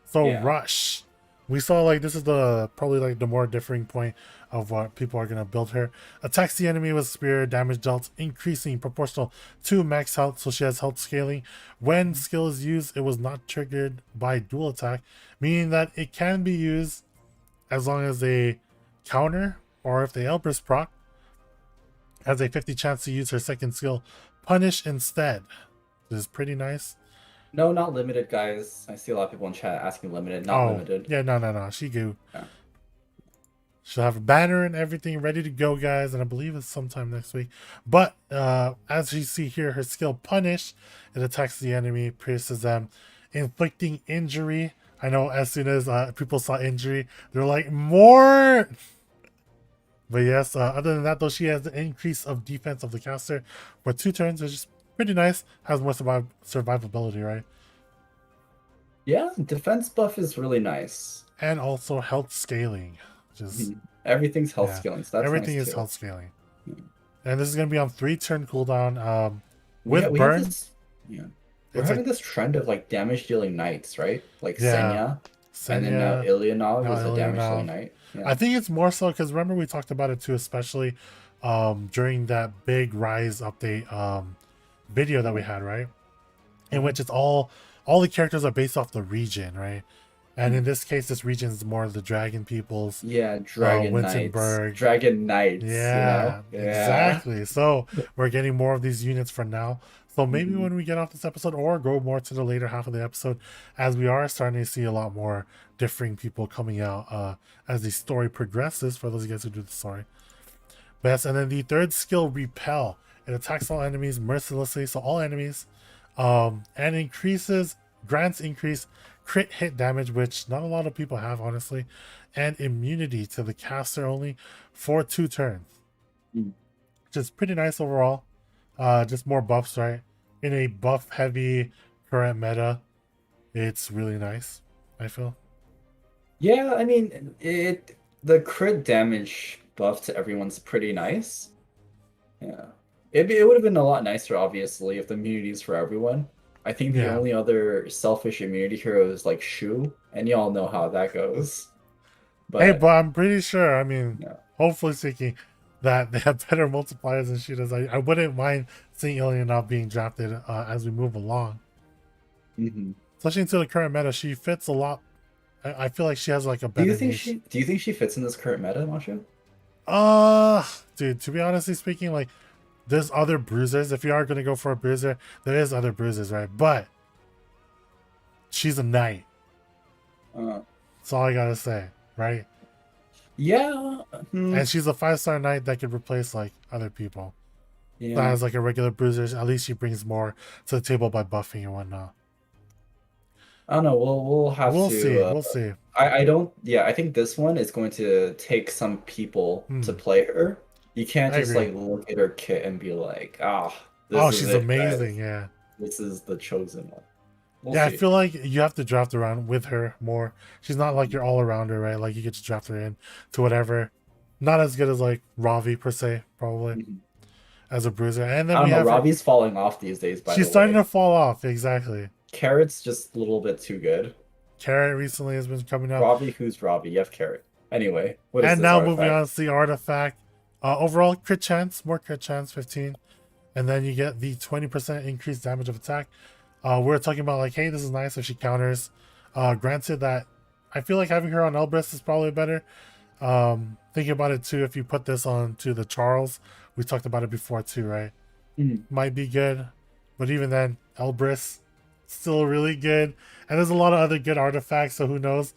So Yeah. rush. We saw like this is the probably like the more differing point of what people are gonna build her. Attacks the enemy with spear, damage dealt increasing proportional to max health, so she has health scaling. When skill is used, it was not triggered by dual attack, meaning that it can be used as long as they counter or if they Elbrus proc, has a 50 chance to use her second skill, punish instead. This is pretty nice. No, not limited, guys. I see a lot of people in chat asking limited, not limited. Yeah, no. She go. Yeah. She'll have a banner and everything ready to go, guys, and I believe it's sometime next week. But as you see here, her skill punish, it attacks the enemy, pierces them, inflicting injury. I know as soon as people saw injury, they're like, more But yes, other than that, though, she has the increase of defense of the caster for 2 turns, which is pretty nice. Has more survivability, right? Yeah, defense buff is really nice. And also health scaling, which is Everything's health yeah, scaling, so that's everything nice is too. health scaling. Mhm. And this is gonna be on 3-turn cooldown. We With we have burn, this, yeah, we're it's having like this trend of like damage dealing knights, right? Like yeah, Senya, and then now Senya, Ilyanov now is a damage dealing Ilyanov. knight. I Yeah. think it's more so because remember we talked about it too, especially during that big Rise update video that we had, right? In which it's all the characters are based off the region, right? And in this case, this region is more the dragon peoples, Yeah, Dragon Knights. Winsenburg. Dragon Knights, you know? Yeah, Yeah. exactly. So we're getting more of these units for now. So maybe Mhm. when we get off this episode or go more to the later half of the episode, as we are starting to see a lot more differing people coming out as the story progresses, for those of you guys who do the story. Best. And then the third skill, Repel. It attacks all enemies mercilessly, so all enemies, and grants increase crit hit damage, which not a lot of people have, honestly, and immunity to the caster only for 2 turns, Mm. which is pretty nice overall. Just more buffs, right? In a buff heavy current meta, it's really nice, I feel. Yeah, I mean, the crit damage buff to everyone's pretty nice. Yeah. It would have been a lot nicer, obviously, if the immunity is for everyone. I think the Yeah. only other selfish immunity hero is like Shu, and y'all know how that goes. Hey, But but I'm pretty sure, I mean, yeah. hopefully speaking, that they have better multipliers than she does. I wouldn't mind seeing Ilyanov being drafted as we move along. Mhm. Especially into the current meta, she fits a lot. I feel like she has like a Do better you think niche. do you think she fits in this current meta, Mashu? Dude, to be honestly speaking, like, there's other bruisers. If you are gonna go for a bruiser, there is other bruisers, right? But she's a knight. Uh, That's all I gotta say, right? yeah. And she's a 5-star knight that could replace like other people. Yeah. That has like a regular bruiser. At least she brings more to the table by buffing and whatnot. I don't know. We'll have We'll to. see. We'll see. I don't. Yeah, I think this one is going to take some people to play her. You can't I just agree. like look at her kit and be like, this Oh, is she's it, amazing. guys. Yeah. This is the chosen one. We'll Yeah, I see. feel like you have to draft around with her more. She's not like your all-arounder, right? Like you get to draft her in to whatever. Not as good as like Ravi per se, probably, Mhm. as a bruiser. And I then don't we know. have her- Robbie's falling off these days. By she's the starting way, to fall off. Exactly. Carrot's just a little bit too good. Carrot recently has been coming up. Robbie, who's Robbie? You have Carrot. Anyway, what is And this now artifact? moving on to the artifact. Overall crit chance, more crit chance, 15. And then you get the 20% increased damage of attack. We're talking about like, hey, this is nice if she counters. Granted that I feel like having her on Elbrus is probably better. Thinking about it too, if you put this on to the Charles, we talked about it before too, right? Mhm. Might be good. But even then, Elbrus, still really good. And there's a lot of other good artifacts, so who knows?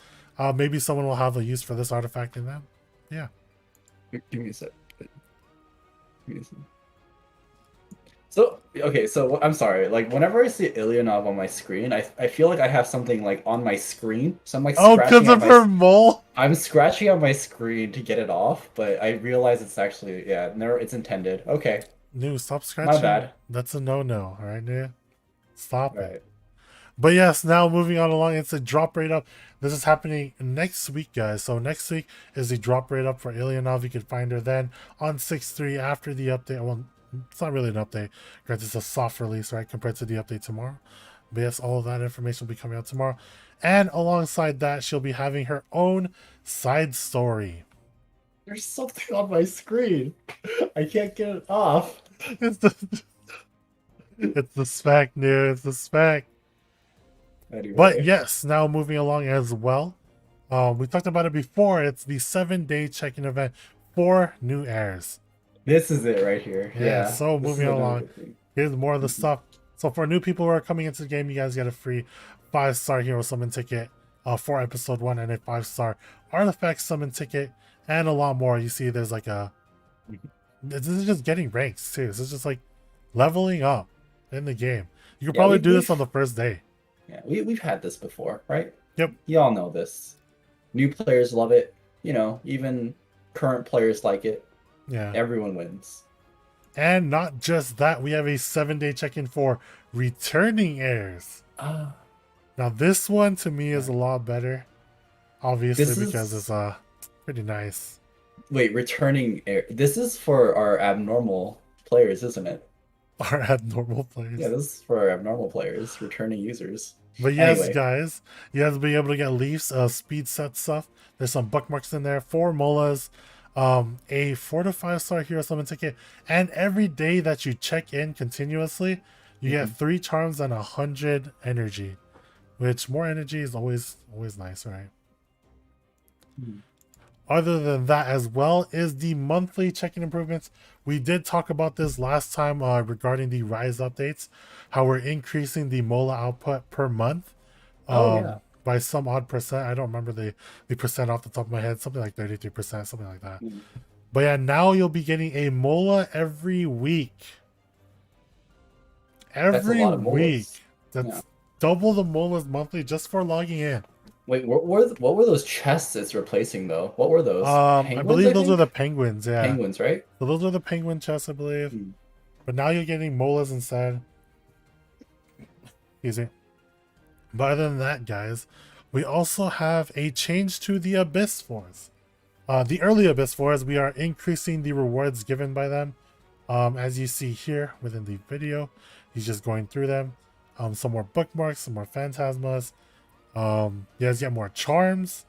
Maybe someone will have a use for this artifact in them. Yeah. Give me a sec. Give me a sec. So, okay, so I'm sorry. Like, whenever I see Ilyanov on my screen, I feel like I have something like on my screen. So I'm like Oh, scratching because at of her mole? I'm scratching on my screen to get it off, but I realize it's actually no, it's intended. Okay, New, stop scratching. my bad. That's a no-no, all right, New? Stop All it. right. But yes, now moving on along, it's a drop rate up. This is happening next week, guys. So next week is the drop rate up for Ilyanov. You can find her then on 6.3 after the update. Well, it's not really an update. Granted, it's a soft release, right, compared to the update tomorrow. But yes, all of that information will be coming out tomorrow. And alongside that, she'll be having her own side story. There's something on my screen. I can't get it off. It's the spec, New. It's the spec. Anyway. But yes, now moving along as well. We talked about it before. It's the 7-day check-in event for new heirs. This is it right here. Yeah, so this is moving another along. good thing. Here's more of the stuff. So for new people who are coming into the game, you guys get a free 5-star hero summon ticket for episode 1 and a 5-star artifact summon ticket and a lot more. You see there's like this is just getting ranks too. This is just like leveling up in the game. You could probably do this on the first day. Yeah, we've had this before, right? Yep. Y'all know this. New players love it. You know, even Current players like it. Yeah. Everyone wins. And not just that, we have a 7-day check-in for returning heirs. Ah. Now this one to me is a lot better, obviously, This because is it's pretty nice. wait, returning air. This is for our abnormal players, isn't it? Our abnormal players. Yeah, this is for our abnormal players, returning users. But yes, Anyway. guys, you guys will be able to get leaves, speed set stuff. There's some bookmarks in there, 4 molas, a 4 to 5 star hero summon ticket, and every day that you check in continuously, you get 3 charms and 100 energy, which more energy is always nice, right? Other than that as well is the monthly check-in improvements. We did talk about this last time regarding the Rise updates, how we're increasing the Mola output per month by some odd percent. I don't remember the percent off the top of my head, something like 33%, something like that. But yeah, now you'll be getting a Mola every week. Every That's a lot of week. molas. That's double the Molas monthly just for logging in. Wait, what were those chests it's replacing though? What were those? I Penguins, believe those are think? the penguins, yeah. Penguins, right? So those are the penguin chests, I believe. Hmm. But now you're getting molas instead. Easy. But other than that, guys, we also have a change to the Abyss Fours. The early Abyss Fours, we are increasing the rewards given by them. As you see here within the video, he's just going through them. Some more bookmarks, some more phantasmas. You guys get more charms,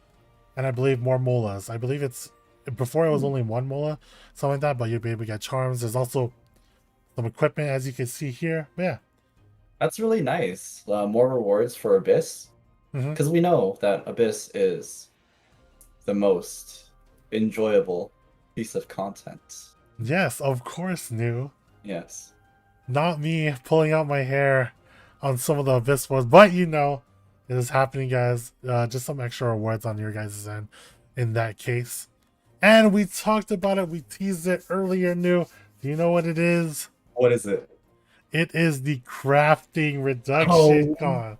and I believe more molas. I believe it's before it was only 1 mola, something like that, but you'll be able to get charms. There's also some equipment, as you can see here. But yeah, That's really nice. More rewards for Abyss. Because we know that Abyss is the most enjoyable piece of content. yes, of course, new. Yes. Not me pulling out my hair on some of the Abyss ones, but you know, it is happening, guys. Just some extra rewards on your guys' end in that case. And we talked about it. We teased it earlier, new. Do you know what it is? What is it? It is the crafting reduction Oh. con.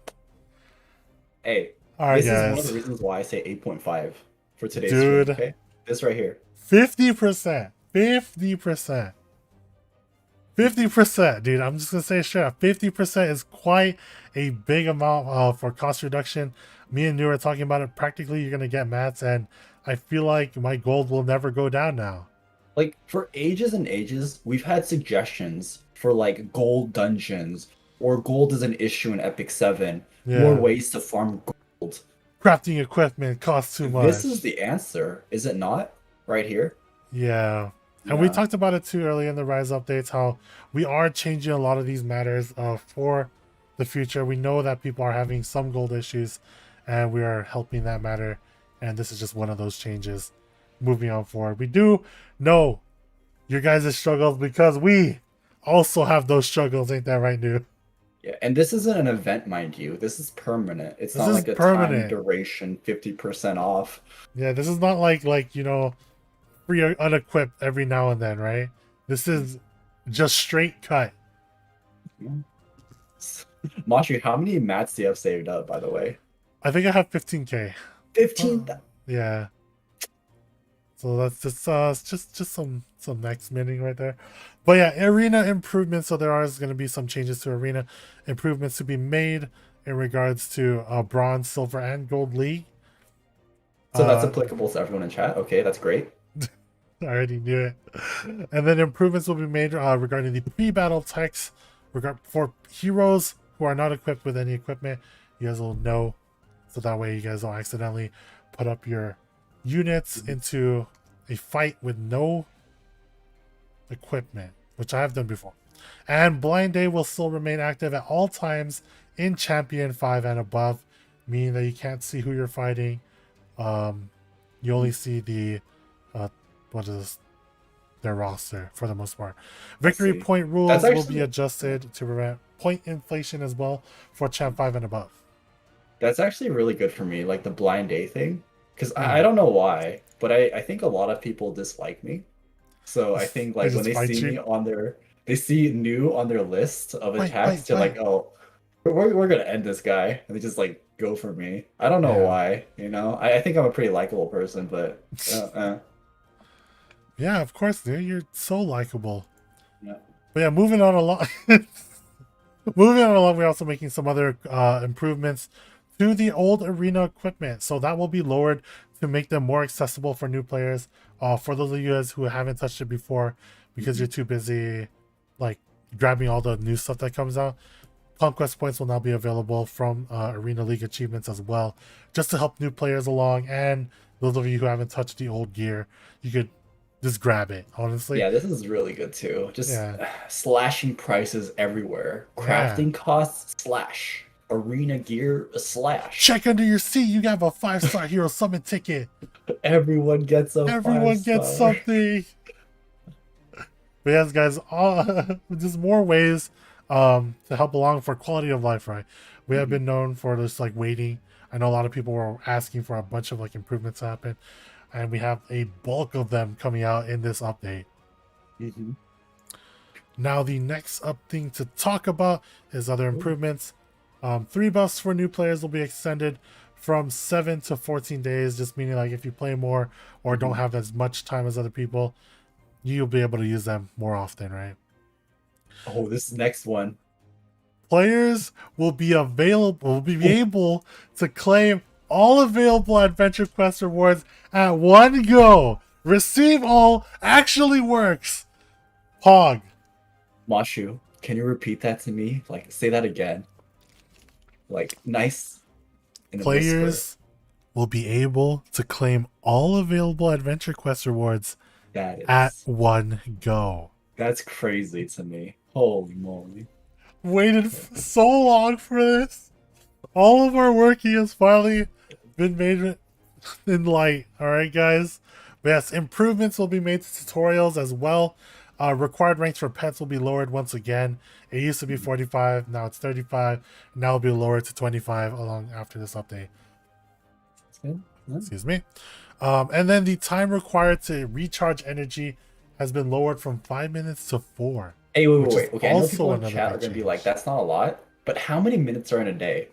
Hey, All right, this is one of guys. the reasons why I say 8.5 for today's Dude. stream, okay? This right here. 50%. 50%. 50%, dude. I'm just gonna say it straight up. 50% is quite a big amount for cost reduction. Me and New are talking about it. Practically, you're gonna get mats, and I feel like my gold will never go down now. Like, for ages and ages, we've had suggestions for, like, gold dungeons, or gold is an issue in Epic 7, more Yeah. ways to farm gold. Crafting equipment costs too much. This is the answer, is it not? Right here? Yeah. And we Yeah. talked about it too early in the Rise updates, how we are changing a lot of these matters for the future. We know that people are having some gold issues, and we are helping that matter. And this is just one of those changes moving on forward. We do know your guys' struggles because we also have those struggles, ain't that right, New? Yeah, and this isn't an event, mind you. This is permanent. It's This not is like a permanent. time duration 50% off. Yeah, this is not like, you know, free or unequipped every now and then, right? This is just straight cut. Mashuu, how many mats do you have saved up, by the way? I think I have 15k. 15? Yeah. So that's just some next meaning right there. But yeah, arena improvements. So there are going to be some changes to arena improvements to be made in regards to bronze, silver, and gold league. So that's applicable to everyone in chat. Okay, that's great. I already knew it. And then improvements will be made regarding the pre-battle text for heroes who are not equipped with any equipment. You guys will know, so that way you guys don't accidentally put up your units into a fight with no equipment, which I have done before. And Blind Day will still remain active at all times in Champion 5 and above, meaning that you can't see who you're fighting. You only see the their roster for the most part. Victory see. point rules That's will actually- be adjusted to prevent point inflation as well for Champ 5 and above. That's actually really good for me, like the blind day thing. Because I don't know why, but I think a lot of people dislike me. So I think like They when just they fight see you? me on they see new on their list of Fight, attacks, fight, they're like, fight. oh, we're gonna end this guy. And they just like go for me. I don't know Yeah. why, you know? I think I'm a pretty likable person, but Yeah, of course, dude. You're so likable. Yeah. But yeah, moving on along. Moving on along, we're also making some other improvements to the old arena equipment. So that will be lowered to make them more accessible for new players. For those of you guys who haven't touched it before, because you're too busy, like grabbing all the new stuff that comes out. Conquest points will now be available from Arena League achievements as well, just to help new players along. And those of you who haven't touched the old gear, you could just grab it. Honestly, Yeah, this is really good too. Just Yeah. slashing prices everywhere. Crafting costs slash. Arena gear slash. check under your seat. You have a 5-star hero summon ticket. Everyone gets a Everyone 5-star. gets something. But yes, guys, there's more ways to help along for quality of life, right? We have been known for this like waiting. I know a lot of people were asking for a bunch of like improvements to happen, and we have a bulk of them coming out in this update. Mm-hmm. Now the next up thing to talk about is other improvements. 3 buffs for new players will be extended from 7 to 14 days, just meaning like if you play more or don't have as much time as other people, you'll be able to use them more often, right? Oh, this next one. Players will be able to claim all available adventure quest rewards at one go. Receive all actually works. Pog. Mashuu, can you repeat that to me? Like, say that again. Like, nice. In a whisper. Players will be able to claim all available adventure quest rewards That is. at one go. That's crazy to me. Holy moly. Waited so long for this. All of our work has finally been made in light. All right, guys. But yes, improvements will be made to tutorials as well. Required ranks for pets will be lowered once again. It used to be 45, now it's 35. Now it'll be lowered to 25 along after this update. Excuse me. And then the time required to recharge energy has been lowered from 5 minutes to 4. Hey, wait. Which is Okay, I know also people in another chat are big gonna be change. like, that's not a lot. But how many minutes are in a day?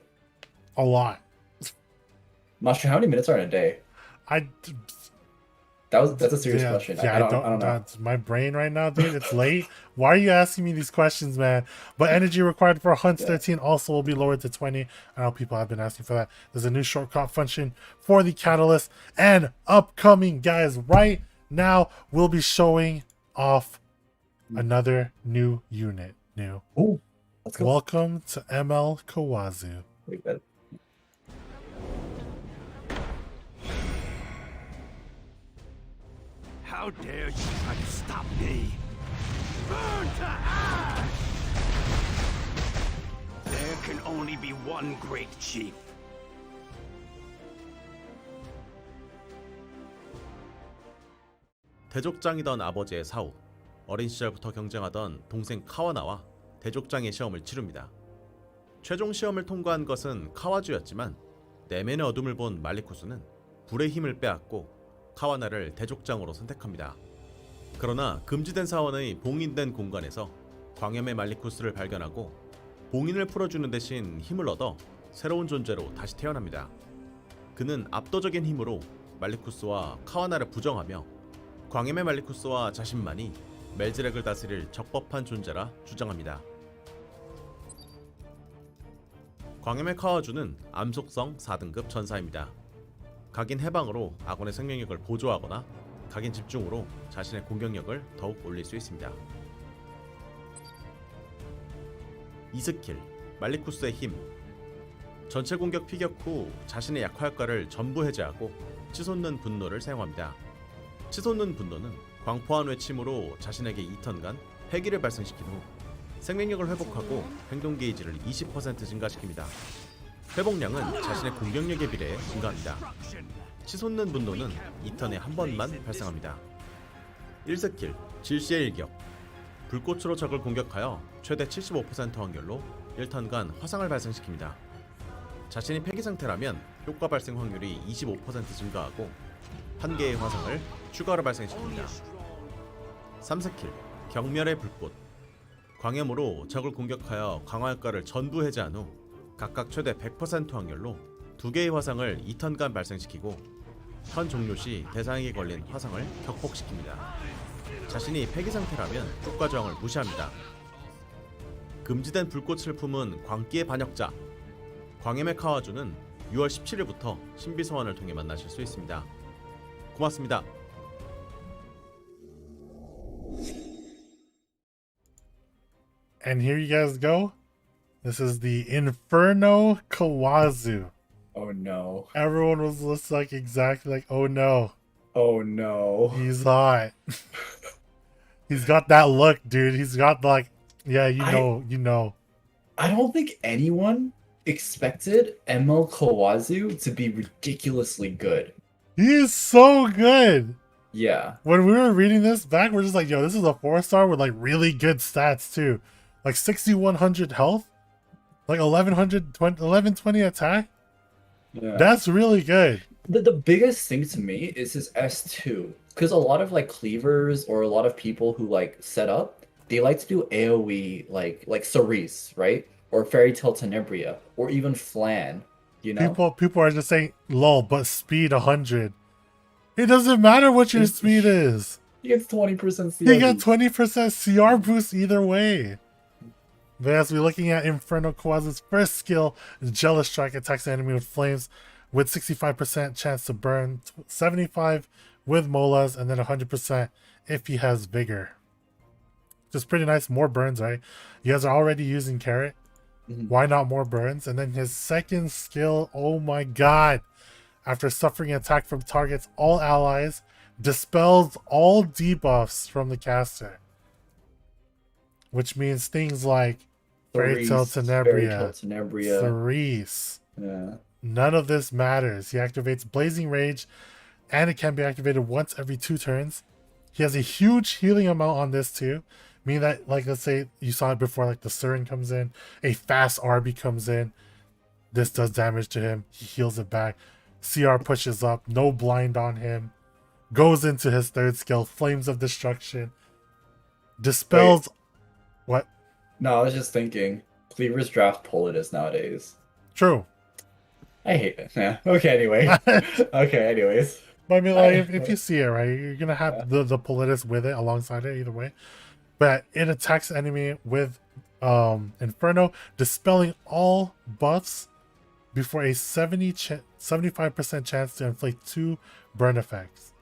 A lot. Mashuu, how many minutes are in a day? That's a serious question. Yeah, I don't know. That's my brain right now, dude. It's late. Why are you asking me these questions, man? But energy required for Hunts 13 also will be lowered to 20. I know people have been asking for that. There's a new shortcut function for the catalyst. And upcoming, guys, right now we'll be showing off another new unit. Ooh, let's go. Welcome to ML Kawasu. Wait, that- How dare you try to stop me? Burn to ash! There can only be one great chief. 대족장이던 아버지의 사후, 어린 시절부터 경쟁하던 동생 카와나와 대족장의 시험을 치릅니다. 최종 시험을 통과한 것은 카와주였지만 내면의 어둠을 본 말리쿠스는 불의 힘을 빼앗고 카와나를 대족장으로 선택합니다. 그러나 금지된 사원의 봉인된 공간에서 광염의 말리쿠스를 발견하고 봉인을 풀어주는 대신 힘을 얻어 새로운 존재로 다시 태어납니다. 그는 압도적인 힘으로 말리쿠스와 카와나를 부정하며 광염의 말리쿠스와 자신만이 멜즈렉을 다스릴 적법한 존재라 주장합니다. 광염의 카와주는 암속성 4등급 전사입니다. 각인 해방으로 아군의 생명력을 보조하거나 각인 집중으로 자신의 공격력을 더욱 올릴 수 있습니다. 2스킬 말리쿠스의 힘. 전체 공격 피격 후 자신의 약화 효과를 전부 해제하고 치솟는 분노를 사용합니다. 치솟는 분노는 광포한 외침으로 자신에게 2턴간 패기를 발생시킨 후 생명력을 회복하고 행동 게이지를 20% 증가시킵니다. 회복량은 자신의 공격력에 비례해 증가합니다. 치솟는 분노는 2턴에 한 번만 발생합니다. 1스킬 질시의 일격. 불꽃으로 적을 공격하여 최대 75% 확률로 1턴간 화상을 발생시킵니다. 자신이 폐기 상태라면 효과 발생 확률이 25% 증가하고 한 개의 화상을 추가로 발생시킵니다. 3스킬 경멸의 불꽃. 광염으로 적을 공격하여 강화 효과를 전부 해제한 후 각각 최대 100% 확률로 2개의 화상을 2턴간 발생시키고 턴 종료 시 대상에게 걸린 화상을 격폭시킵니다. 자신이 폐기 상태라면 뜻과 저항을 무시합니다. 금지된 불꽃을 품은 광기의 반역자 광해의 카와주는 6월 17일부터 신비 소환을 통해 만나실 수 있습니다. 고맙습니다. And here you guys go. This is the Inferno Kawasu. Oh no. Everyone was just like exactly like, oh no, Oh no. he's hot. He's got that look, dude. He's got like, yeah, you know. I don't think anyone expected ML Kawasu to be ridiculously good. He is so good. Yeah. When we were reading this back, we're just like, yo, this is a 4-star with like really good stats too. Like 6,100 health, like 1120 attack. Yeah. That's really good. The biggest thing to me is his S2. Because a lot of like cleavers or a lot of people who like set up, they like to do AoE like Cerise, right? Or Fairy Tale Tenebria, or even Flan, you know? People are just saying lol, but speed 100. It doesn't matter what your speed is. He gets 20% CR. You get 20% CR boost either way. But as we're looking at Inferno Kawasu's first skill, Jealous Strike attacks the enemy with flames with 65% chance to burn, 75 with Molas, and then 100% if he has Vigor. Just pretty nice. More burns, right? You guys are already using Carrot. Why not more burns? And then his second skill, oh my god. After suffering attack from targets, all allies, dispels all debuffs from the caster. Which means things like Fairy Tale Tenebria, Cerise. Yeah. None of this matters. He activates Blazing Rage, and it can be activated once every 2 turns. He has a huge healing amount on this too. Meaning that, like, let's say you saw it before, like the Siren comes in, a fast RB comes in. This does damage to him. He heals it back. CR pushes up. No blind on him. Goes into his third skill, Flames of Destruction. Dispels. Wait. What? No, I was just thinking. Cleavers draft Politis nowadays. True. I hate it. Yeah. Okay, anyway. Okay, anyways. But I mean, like, if you see it, right, you're going to have the Politis with it alongside it either way. But it attacks the enemy with Inferno, dispelling all buffs before a 75% chance to inflict 2 burn effects.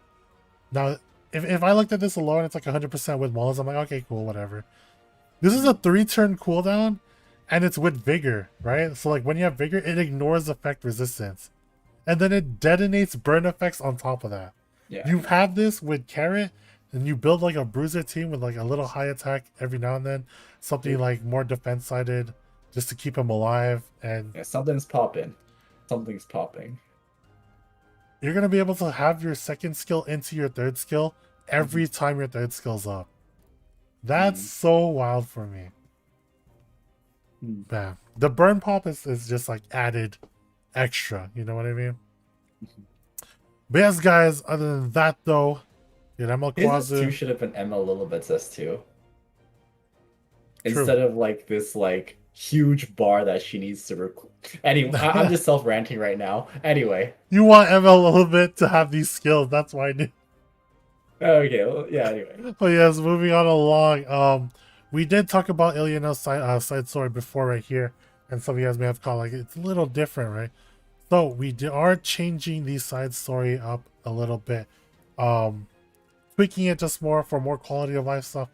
Now, if I looked at this alone, it's like 100% with Molas. I'm like, okay, cool, whatever. This is a 3-turn cooldown, and it's with Vigor, right? So like when you have Vigor, it ignores effect resistance. And then it detonates burn effects on top of that. Yeah. You have this with Carrot, and you build like a bruiser team with like a little high attack every now and then, something like more defense sided, just to keep him alive. And Yeah, something's popping. Something's popping. you're gonna be able to have your second skill into your third skill every time your third skill's up. That's so wild for me. Man, the burn pop is just like added extra, you know what I mean? But yes, guys, other than that though, ML His Kawasu S2 should have been ML Lilibet's S2. Instead of like this like huge bar that she needs to record. Anyway, I'm just self-ranting right now. Anyway. You want ML a little bit to have these skills, that's why I did. Okay, well, yeah, anyway. But yes, moving on along. We did talk about Ilyanov's side story before right here, and some of you guys may have called like it's a little different, right? So we are changing the side story up a little bit, tweaking it just more for more quality of life stuff,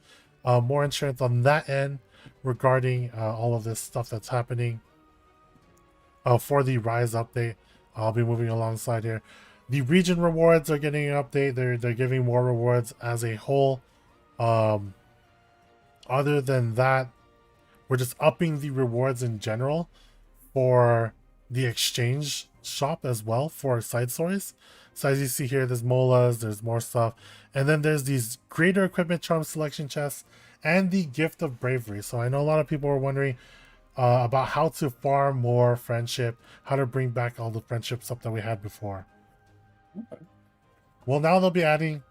more insurance on that end regarding all of this stuff that's happening for the Rise update. I'll be moving alongside here. The region rewards are getting an update. They're giving more rewards as a whole. Other than that, we're just upping the rewards in general for the exchange shop as well for side stories. So as you see here, there's Molas, there's more stuff. And then there's these greater equipment charm selection chests and the gift of bravery. So I know a lot of people are wondering about how to farm more friendship, how to bring back all the friendship stuff that we had before. Well, now they'll be adding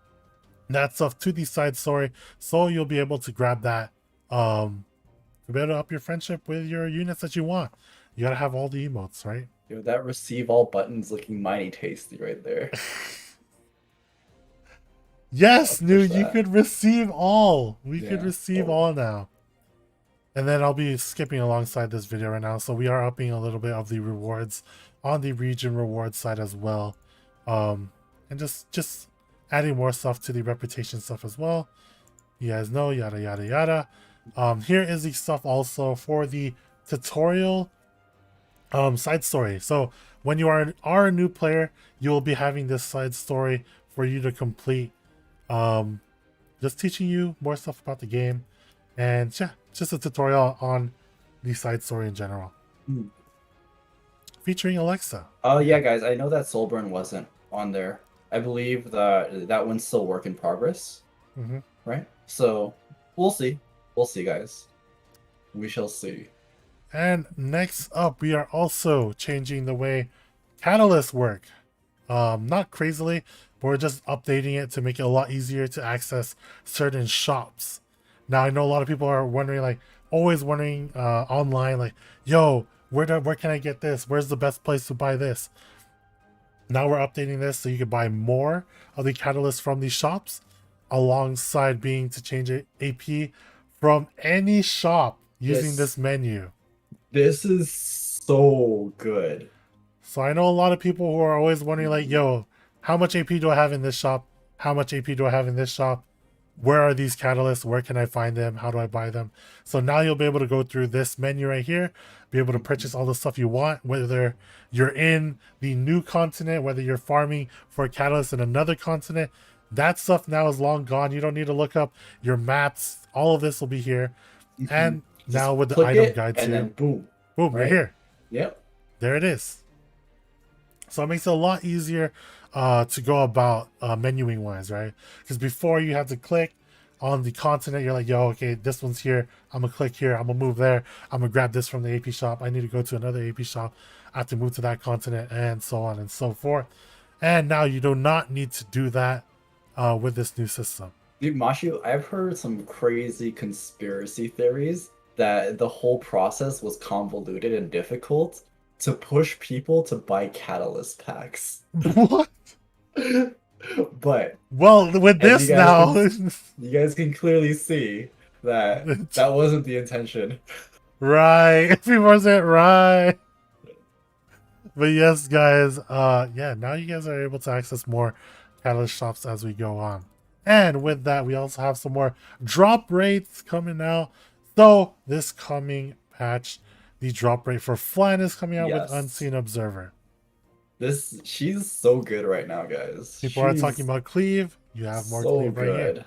that stuff to the side story, so you'll be able to grab that to be able to up your friendship with your units that you want. You gotta have all the emotes, right? Yo, that receive all buttons looking mighty tasty right there. Yes, I'll New, push you that. could receive all. We could Yeah. receive Oh. all now. And then I'll be skipping alongside this video right now. So we are upping a little bit of the rewards on the region reward side as well. And just adding more stuff to the reputation stuff as well. You guys know, yada yada yada. Here is the stuff also for the tutorial side story. So when you are a new player, you will be having this side story for you to complete. Just teaching you more stuff about the game, and yeah, just a tutorial on the side story in general, Hmm. featuring Alexa. Oh yeah, guys, I know that Soulburn wasn't on there. I believe that that one's still work in progress, Mm-hmm. right? So we'll see. We'll see, guys. We shall see. And next up, we are also changing the way catalysts work. Not crazily, but we're just updating it to make it a lot easier to access certain shops. Now, I know a lot of people are wondering, like, always wondering online, like, yo, where can I get this? Where's the best place to buy this? Now we're updating this so you can buy more of the catalysts from these shops, alongside being to change AP from any shop using this menu. This is so good. So I know a lot of people who are always wondering, like, yo, how much AP do I have in this shop? How much AP do I have in this shop? Where are these catalysts? Where can I find them? How do I buy them? So now you'll be able to go through this menu right here, be able to purchase all the stuff you want, whether you're in the new continent, whether you're farming for a catalyst in another continent. That stuff now is long gone. You don't need to look up your maps. All of this will be here. And Just now with the click item it, guide and too. then boom. Boom, you're right? here. Yep. There it is. So it makes it a lot easier to go about menuing wise, right? Because before you had to click on the continent, you're like, yo, okay, this one's here. I'm gonna click here. I'm gonna move there. I'm gonna grab this from the AP shop. I need to go to another AP shop. I have to move to that continent, and so on and so forth. And now you do not need to do that with this new system. Dude, Mashu, I've heard some crazy conspiracy theories that the whole process was convoluted and difficult to push people to buy catalyst packs. What? But Well, with as this you now, guys you guys can clearly see that that wasn't the intention. right? If it wasn't right. But yes, guys, yeah, now you guys are able to access more catalyst shops as we go on. And with that, we also have some more drop rates coming out. So this coming patch, the drop rate for Flan is coming out with Yes. Unseen Observer. She's so good right now, guys. People are She's talking about Cleave. You have more so Cleave right here. good.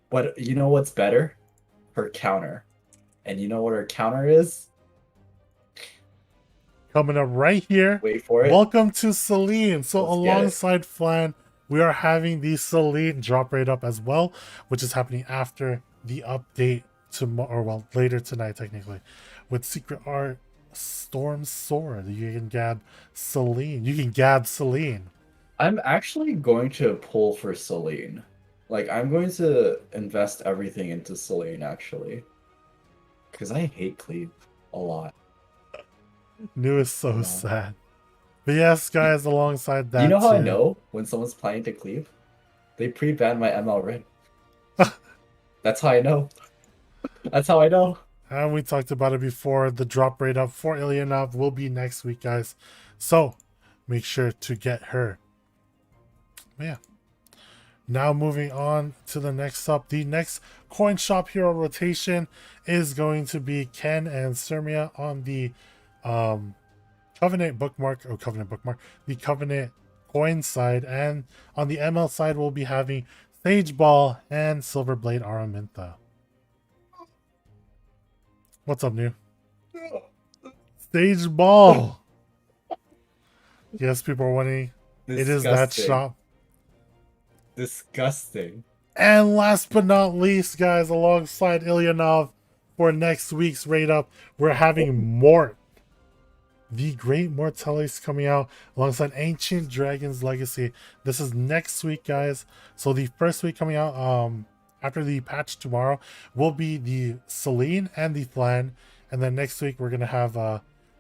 But you know what's better? Her counter. And you know what her counter is? Coming up right here. Wait for it. Welcome to Celine. So Let's get it. alongside Flan, we are having the Celine drop rate up as well, which is happening after the update tomorrow, or well, later tonight technically, with Secret Art Storm Sword. You can gab Celine. You can gab Celine. I'm actually going to pull for Celine. Like, I'm going to invest everything into Celine, actually. Because I hate Cleave a lot. New is so No. sad. But yes, guys, alongside that, You know how I too- know when someone's planning to Cleave? They pre-ban my ML Ring. That's how I know. That's how I know. And we talked about it before. The drop rate up for Ilyanov will be next week, guys. So make sure to get her. But yeah. Now moving on to the next up. The next coin shop hero rotation is going to be Ken and Sirmia on the Covenant bookmark, the Covenant coin side. And on the ML side, we'll be having Sage Ball and Silverblade Araminta. What's up, New? Stage Ball. Yes, people are wondering. It is that Disgusting. shop. Disgusting. And last but not least, guys, alongside Ilyanov for next week's raid up, we're having Mort. The Great Mortalis coming out alongside Ancient Dragon's Legacy. This is next week, guys. So the first week coming out after the patch tomorrow will be the Celine and the Flan. And then next week we're going to have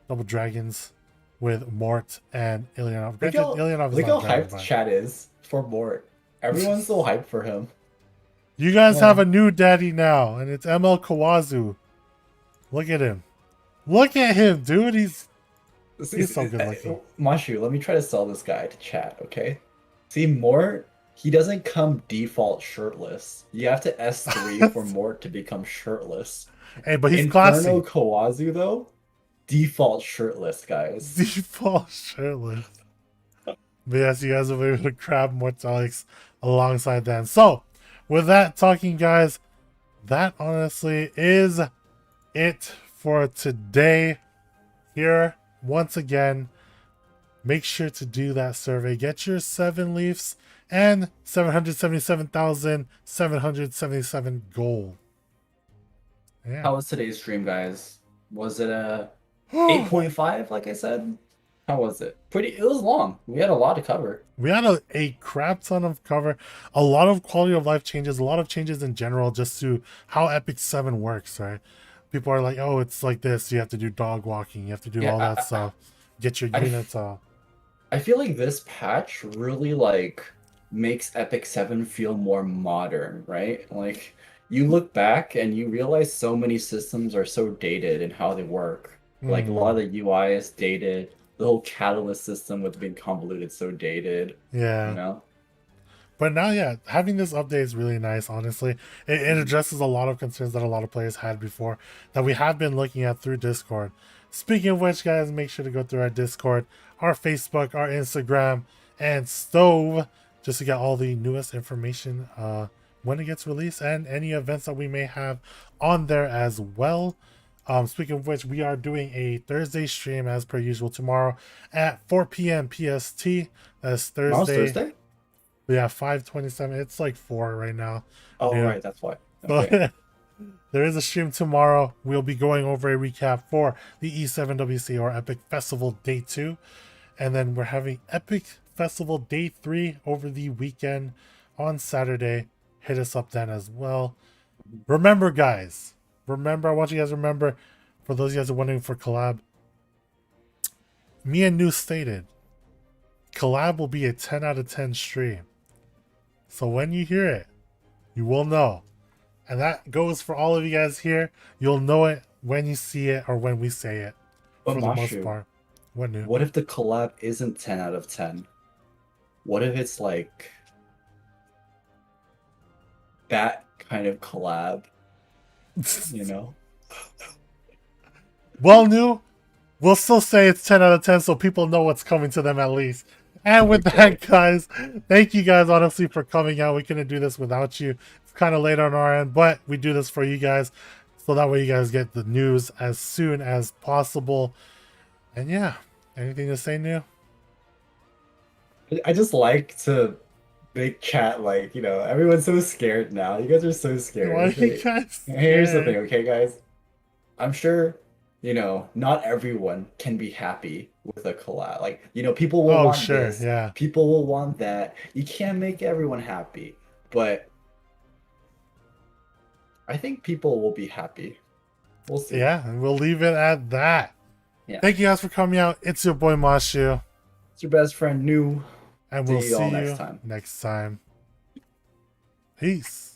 Double Dragons with Mort and Ilyanov. Look Granted, how, Ilyanov is look how not grabbing, hyped but chat is for Mort. Everyone's so hyped for him. you guys Oh. have a new daddy now, and it's ML Kawasu. Look at him. Look at him, dude. He's so good looking. Mashuu, let me try to sell this guy to chat, okay? See, Mort, he doesn't come default shirtless. You have to S3 for Mort to become shirtless. Hey, but he's Inferno classy. Kawasu, though, default shirtless, guys. Default shirtless. But yes, you guys will be able to grab Mortalix alongside them. So, with that talking, guys, that honestly is it for today. Here, once again, make sure to do that survey. Get your 7 leafs and 777,777 gold. Yeah. How was today's stream, guys? Was it a 8.5, like I said? How was it? It was long. We had a lot to cover. We had a crap ton of cover, a lot of quality of life changes, a lot of changes in general, just to how Epic 7 works, right? People are like, oh, it's like this. You have to do dog walking. You have to do all that stuff. Get your units off. I feel like this patch really like makes Epic 7 feel more modern, right? Like you look back and you realize so many systems are so dated in how they work. Like a lot of the UI is dated. The whole catalyst system with being convoluted so dated. Yeah. You know? But now, yeah, having this update is really nice, honestly. It addresses a lot of concerns that a lot of players had before that we have been looking at through Discord. Speaking of which, guys, make sure to go through our Discord, our Facebook, our Instagram, and Stove just to get all the newest information when it gets released and any events that we may have on there as well. Speaking of which, we are doing a Thursday stream as per usual tomorrow at 4 p.m. PST. That's Thursday. Tomorrow's Thursday? Yeah, 5:27. It's like 4 right now. Oh, Yeah. right, that's why. Okay. There is a stream tomorrow. We'll be going over a recap for the E7WC or Epic Festival Day 2. And then we're having Epic Festival Day 3 over the weekend on Saturday. Hit us up then as well. Remember, guys. I want you guys to remember, for those of you guys who are wondering for collab, me and New stated, collab will be a 10 out of 10 stream. So when you hear it, you will know. And that goes for all of you guys here. You'll know it when you see it or when we say it. But For the most Mashuu, part. What new? what if the collab isn't 10 out of 10? What if it's like that kind of collab? You know? Well, new. We'll still say it's 10 out of 10 so people know what's coming to them at least. And with that, guys, thank you guys honestly for coming out. We couldn't do this without you. It's kind of late on our end, but we do this for you guys so that way you guys get the news as soon as possible. And yeah, anything to say, New? I just like to make chat like, you know, everyone's so scared now. You guys are so scared. Why are okay? you guys Here's the scared? thing, okay, guys? I'm sure, you know, not everyone can be happy with a collab. Like, you know, people will want this. Yeah. People will want that. You can't make everyone happy. But I think people will be happy. We'll see. Yeah, and we'll leave it at that. Yeah. Thank you guys for coming out. It's your boy Mashuu. It's your best friend, New. And we'll see you all you next time. next time. Peace.